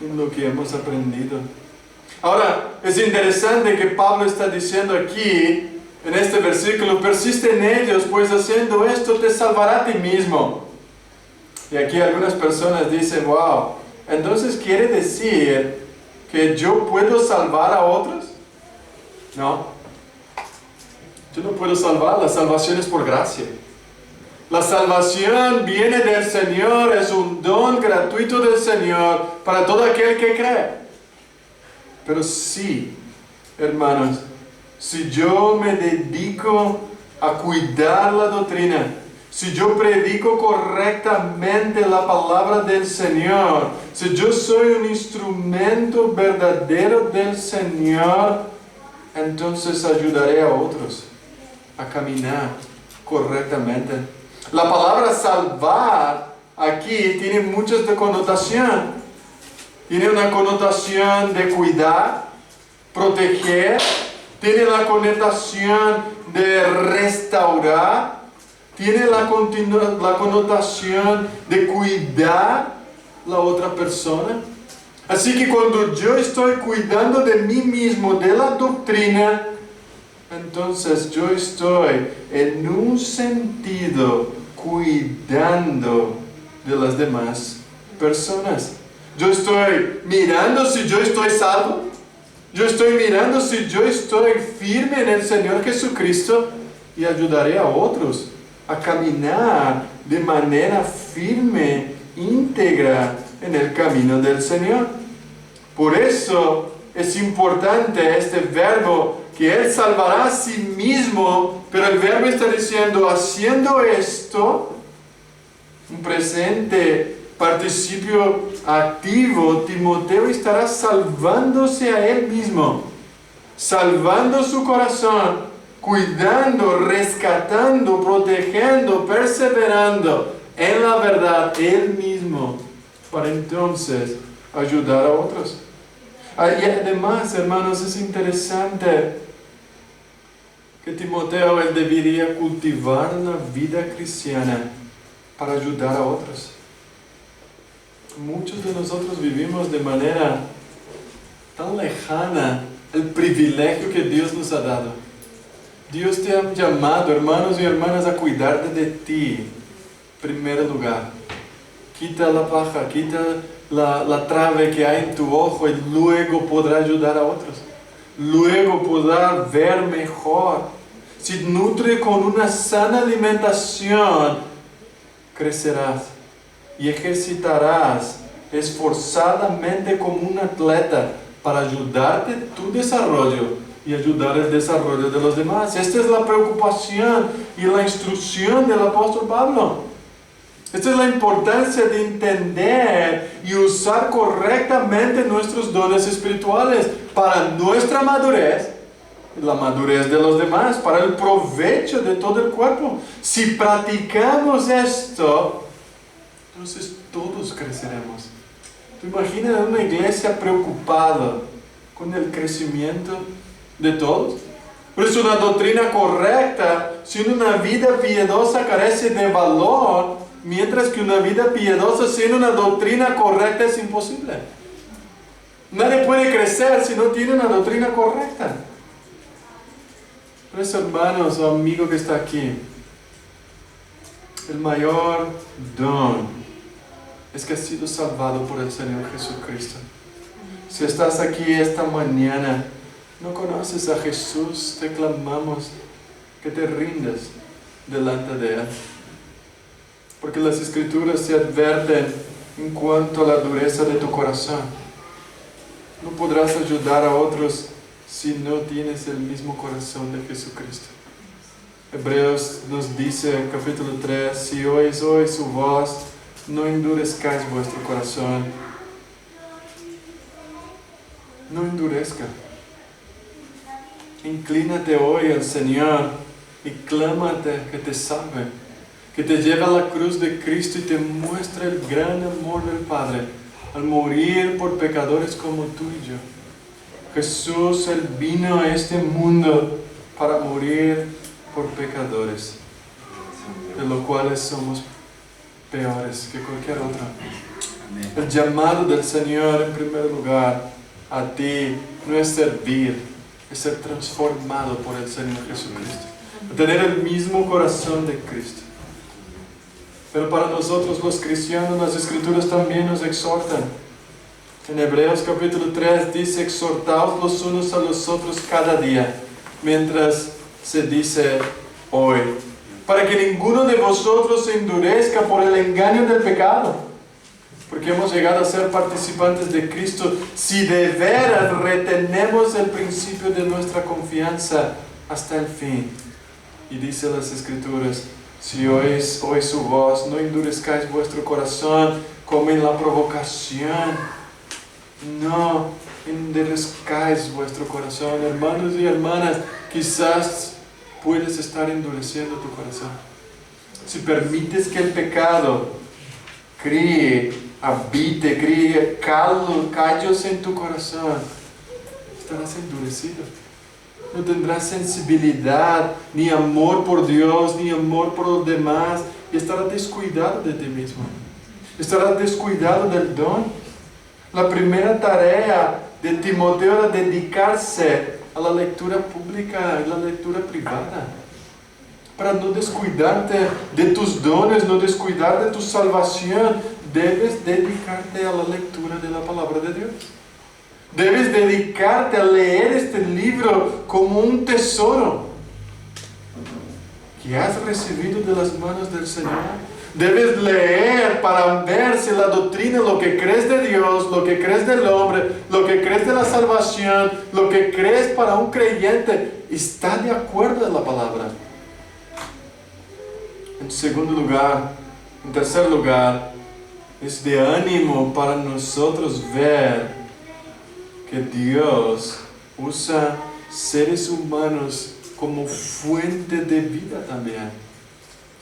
en lo que hemos aprendido. Ahora, es interesante que Pablo está diciendo aquí, en este versículo, persiste en ellos, pues haciendo esto te salvará a ti mismo. Y aquí algunas personas dicen, wow, entonces quiere decir que yo puedo salvar a otros. No, yo no puedo salvar, la salvación es por gracia. La salvación viene del Señor, es un don gratuito del Señor para todo aquel que cree. Pero sí, hermanos, si yo me dedico a cuidar la doctrina, si yo predico correctamente la palabra del Señor, si yo soy un instrumento verdadero del Señor, entonces ayudaré a otros a caminar correctamente. La palabra salvar aquí tiene muchas connotaciones. Tiene una connotación de cuidar, proteger, tiene la connotación de restaurar, tiene la connotación de cuidar la otra persona. Así que cuando yo estoy cuidando de mí mismo, de la doctrina, entonces yo estoy en un sentido cuidando de las demás personas. Yo estoy mirando si yo estoy salvo. Yo estoy mirando si yo estoy firme en el Señor Jesucristo y ayudaré a otros a caminar de manera firme, íntegra en el camino del Señor. Por eso es importante este verbo que Él salvará a sí mismo, pero el verbo está diciendo, haciendo esto, un presente participio activo, Timoteo estará salvándose a él mismo, salvando su corazón, cuidando, rescatando, protegiendo, perseverando en la verdad él mismo, para entonces ayudar a otros. Y además, hermanos, es interesante que Timoteo, él debería cultivar la vida cristiana para ayudar a otros. Muchos de nosotros vivimos de manera tan lejana el privilegio que Dios nos ha dado. Dios te ha llamado, hermanos y hermanas, a cuidarte de ti, en primer lugar. Quita la paja, quita la trave que hay en tu ojo y luego podrá ayudar a otros. Luego podrá ver mejor. Si nutre con una sana alimentación, crecerás y ejercitarás esforzadamente como un atleta para ayudarte tu desarrollo y ayudar el desarrollo de los demás. Esta es la preocupación y la instrucción del apóstol Pablo. Esta es la importancia de entender y usar correctamente nuestros dones espirituales para nuestra madurez y la madurez de los demás, para el provecho de todo el cuerpo. Si practicamos esto, entonces todos creceremos. ¿Te imaginas una iglesia preocupada con el crecimiento de todos? Por eso una doctrina correcta, si una vida piadosa carece de valor, mientras que una vida piadosa sin una doctrina correcta es imposible. Nadie puede crecer si no tiene una doctrina correcta. Por eso, hermanos o amigo que está aquí, el mayor don es que has sido salvado por el Señor Jesucristo. Si estás aquí esta mañana, no conoces a Jesús, te clamamos que te rindas delante de Él. Porque las Escrituras te advierten en cuanto a la dureza de tu corazón. No podrás ayudar a otros si no tienes el mismo corazón de Jesucristo. Hebreos nos dice, capítulo 3, si oís hoy su voz, no endurezcáis vuestro corazón. No endurezca. Inclínate hoy al Señor y clámate que te salve, que te lleve a la cruz de Cristo y te muestre el gran amor del Padre al morir por pecadores como tú y yo. Jesús, Él vino a este mundo para morir por pecadores, de los cuales somos peores que cualquier otro. El llamado del Señor, en primer lugar, a ti no es servir, es ser transformado por el Señor Jesucristo, tener el mismo corazón de Cristo. Pero para nosotros los cristianos, las Escrituras también nos exhortan. En Hebreos capítulo 3 dice, exhortaos los unos a los otros cada día, mientras se dice hoy, para que ninguno de vosotros se endurezca por el engaño del pecado, porque hemos llegado a ser participantes de Cristo si de veras retenemos el principio de nuestra confianza hasta el fin. Y dice las Escrituras, si oís hoy su voz, no endurezcáis vuestro corazón como en la provocación. No endurezcáis vuestro corazón. Hermanos y hermanas, quizás puedes estar endureciendo tu corazón. Si permites que el pecado habite, callos en tu corazón, estarás endurecido. No tendrás sensibilidad, ni amor por Dios, ni amor por los demás, y estarás descuidado de ti mismo. Estarás descuidado del don. La primera tarea de Timoteo era dedicarse a la lectura pública y la lectura privada, para no descuidarte de tus dones, no descuidar de tu salvación. Debes dedicarte a la lectura de la palabra de Dios. Debes dedicarte a leer este libro como un tesoro que has recibido de las manos del Señor. Debes leer para ver si la doctrina, lo que crees de Dios, lo que crees del hombre, lo que crees de la salvación, lo que crees para un creyente, está de acuerdo en la palabra. En tercer lugar, es de ánimo para nosotros ver que Dios usa seres humanos como fuente de vida también.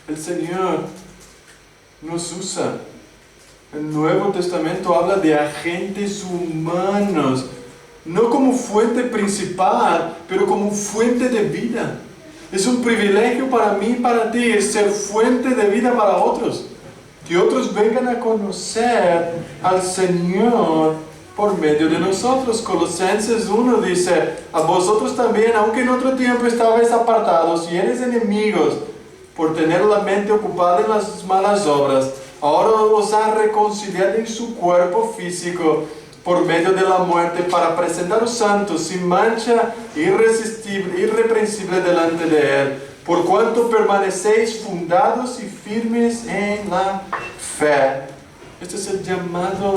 El Señor nos usa. El Nuevo Testamento habla de agentes humanos, no como fuente principal, pero como fuente de vida. Es un privilegio para mí y para ti ser fuente de vida para otros. Que otros vengan a conocer al Señor por medio de nosotros. Colosenses 1 dice, a vosotros también, aunque en otro tiempo estabais apartados y eres enemigos, por tener la mente ocupada en las malas obras, ahora os ha reconciliado en su cuerpo físico por medio de la muerte, para presentaros santos, sin mancha, irreprensible delante de Él, por cuanto permanecéis fundados y firmes en la fe. Este es el llamado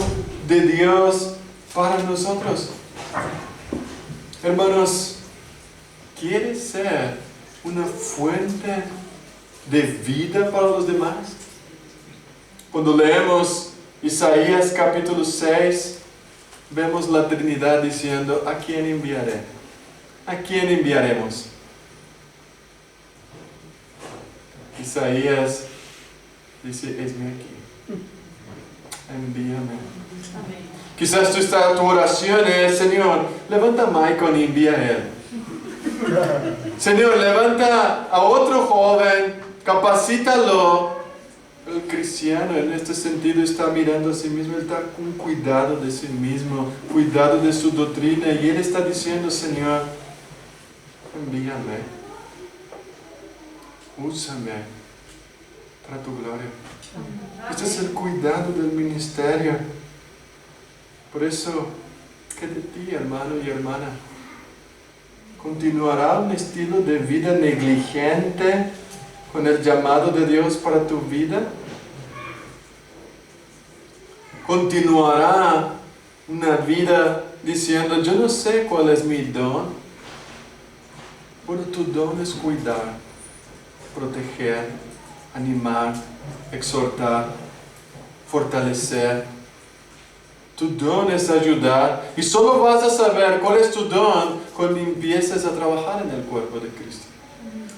de Dios para nosotros. Hermanos, ¿quieres ser una fuente de vida para los demás? Cuando leemos Isaías capítulo 6, vemos la Trinidad diciendo, ¿a quién enviaré? ¿A quién enviaremos? Isaías dice, esme aquí, envíame. Amén. Quizás tu oración es, Señor, levanta a Michael y envía a él. Señor, levanta a otro joven, capacítalo. El cristiano en este sentido está mirando a sí mismo, él está con cuidado de sí mismo, cuidado de su doctrina, y él está diciendo, Señor, envíame, úsame para tu gloria. Este es el cuidado del ministerio. Por eso que de ti, hermano y hermana. ¿Continuará un estilo de vida negligente con el llamado de Dios para tu vida? ¿Continuará una vida diciendo, yo no sé cuál es mi don? Bueno, tu don es cuidar, proteger, animar, exhortar, fortalecer. Tu don es ayudar, y solo vas a saber cuál es tu don cuando empieces a trabajar en el cuerpo de Cristo.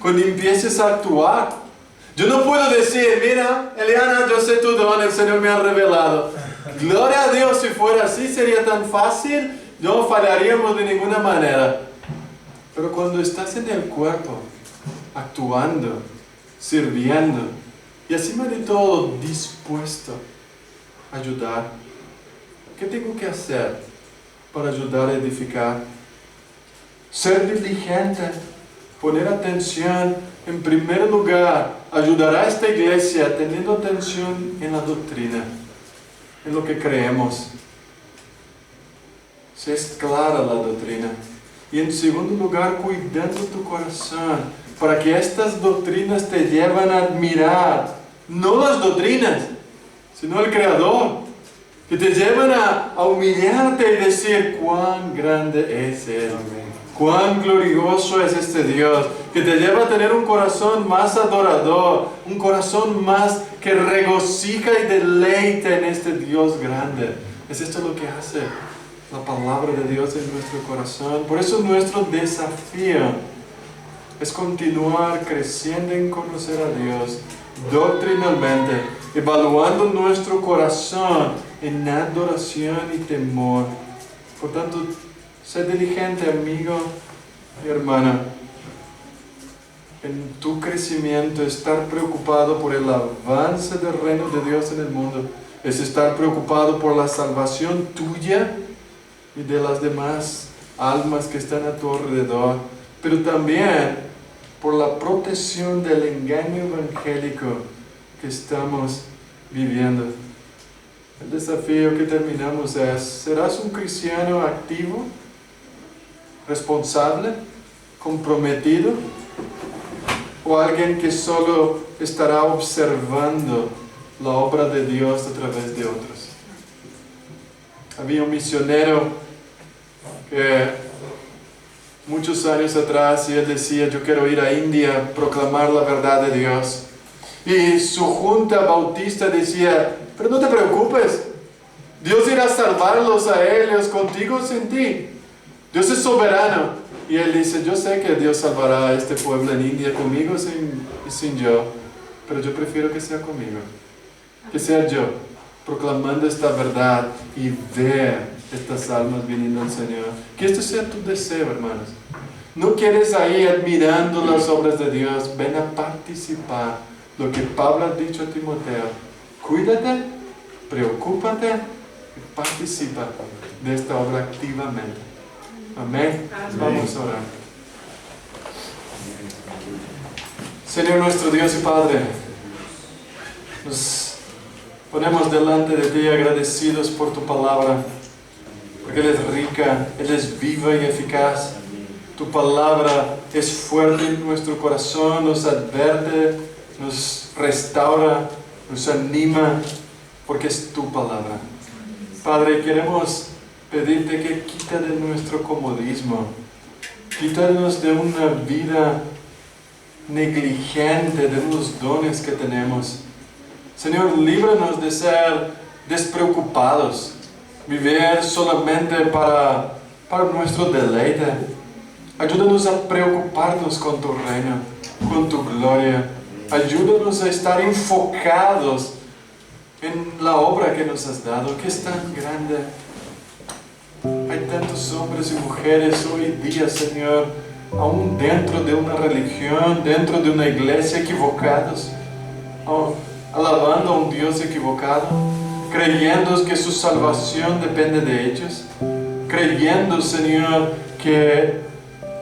Cuando empieces a actuar. Yo no puedo decir, mira, Eliana, yo sé tu don, el Señor me ha revelado. Gloria a Dios, si fuera así sería tan fácil, no fallaríamos de ninguna manera. Pero cuando estás en el cuerpo, actuando, sirviendo, y encima de todo dispuesto a ayudar, ¿qué tengo que hacer para ayudar a edificar? Ser diligente, poner atención, en primer lugar, ayudar a esta iglesia teniendo atención en la doctrina, en lo que creemos. Si es clara la doctrina. Y en segundo lugar, cuidando tu corazón, para que estas doctrinas te lleven a admirar, no las doctrinas, sino el Creador, que te llevan a humillarte y decir cuán grande es Él, cuán glorioso es este Dios, que te lleva a tener un corazón más adorador, un corazón más que regocija y deleita en este Dios grande. Es esto lo que hace la palabra de Dios en nuestro corazón. Por eso nuestro desafío es continuar creciendo en conocer a Dios doctrinalmente, evaluando nuestro corazón en adoración y temor. Por tanto, sé diligente, amigo y hermana, en tu crecimiento. Estar preocupado por el avance del reino de Dios en el mundo es estar preocupado por la salvación tuya y de las demás almas que están a tu alrededor, pero también por la protección del engaño evangélico que estamos viviendo. El desafío que terminamos es: ¿serás un cristiano activo, responsable, comprometido, o alguien que solo estará observando la obra de Dios a través de otros? Había un misionero que muchos años atrás, y él decía: yo quiero ir a India a proclamar la verdad de Dios. Y su junta bautista decía: pero no te preocupes, Dios irá a salvarlos a ellos contigo, sin ti. Dios es soberano. Y él dice: yo sé que Dios salvará a este pueblo en India conmigo y sin yo, pero yo prefiero que sea conmigo, que sea yo, proclamando esta verdad y ver estas almas viniendo al Señor. Que esto sea tu deseo, hermanos. No quieres ahí admirando las obras de Dios, ven a participar. Lo que Pablo ha dicho a Timoteo: cuídate, preocúpate y participa de esta obra activamente. Amén. Vamos a orar. Señor nuestro Dios y Padre, nos ponemos delante de ti agradecidos por tu palabra, porque Él es rica, Él es viva y eficaz. Tu palabra es fuerte en nuestro corazón, nos advierte, nos restaura, nos anima, porque es tu palabra. Padre, queremos pedirte que quita de nuestro comodismo, quítanos de una vida negligente de los dones que tenemos. Señor, líbranos de ser despreocupados, vivir solamente para nuestro deleite. Ayúdanos a preocuparnos con tu reino, con tu gloria. Ayúdanos a estar enfocados en la obra que nos has dado, que es tan grande. Hay tantos hombres y mujeres hoy día, Señor, aún dentro de una religión, dentro de una iglesia, equivocados, alabando a un Dios equivocado, creyendo que su salvación depende de ellos, creyendo, Señor, que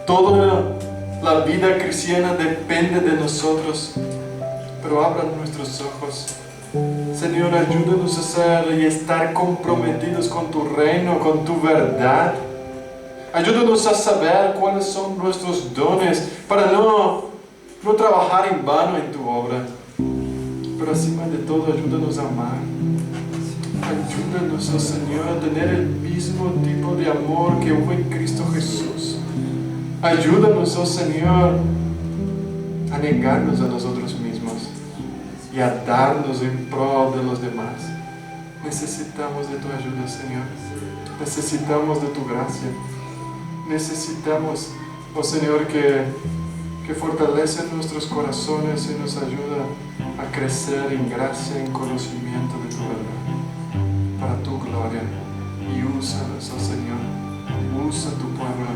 toda la vida cristiana depende de nosotros. Pero abran nuestros ojos Señor, ayúdanos a ser y estar comprometidos con tu reino, con tu verdad. Ayúdanos a saber cuáles son nuestros dones para no trabajar en vano en tu obra. Pero encima de todo, ayúdanos a amar. Ayúdanos, oh Señor, a tener el mismo tipo de amor que hubo en Cristo Jesús. Ayúdanos, oh Señor, a negarnos a nosotros mismos y a darnos en pro de los demás. Necesitamos de tu ayuda, Señor. Necesitamos de tu gracia. Necesitamos, oh Señor, que fortalece nuestros corazones y nos ayuda a crecer en gracia, en conocimiento de tu verdad, para tu gloria. Y úsanos, oh Señor. Usa tu pueblo.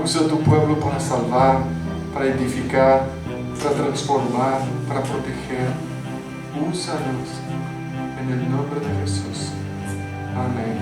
Usa tu pueblo para salvar, para edificar, para transformar, para proteger. Úsanos en el nombre de Jesús. Amén.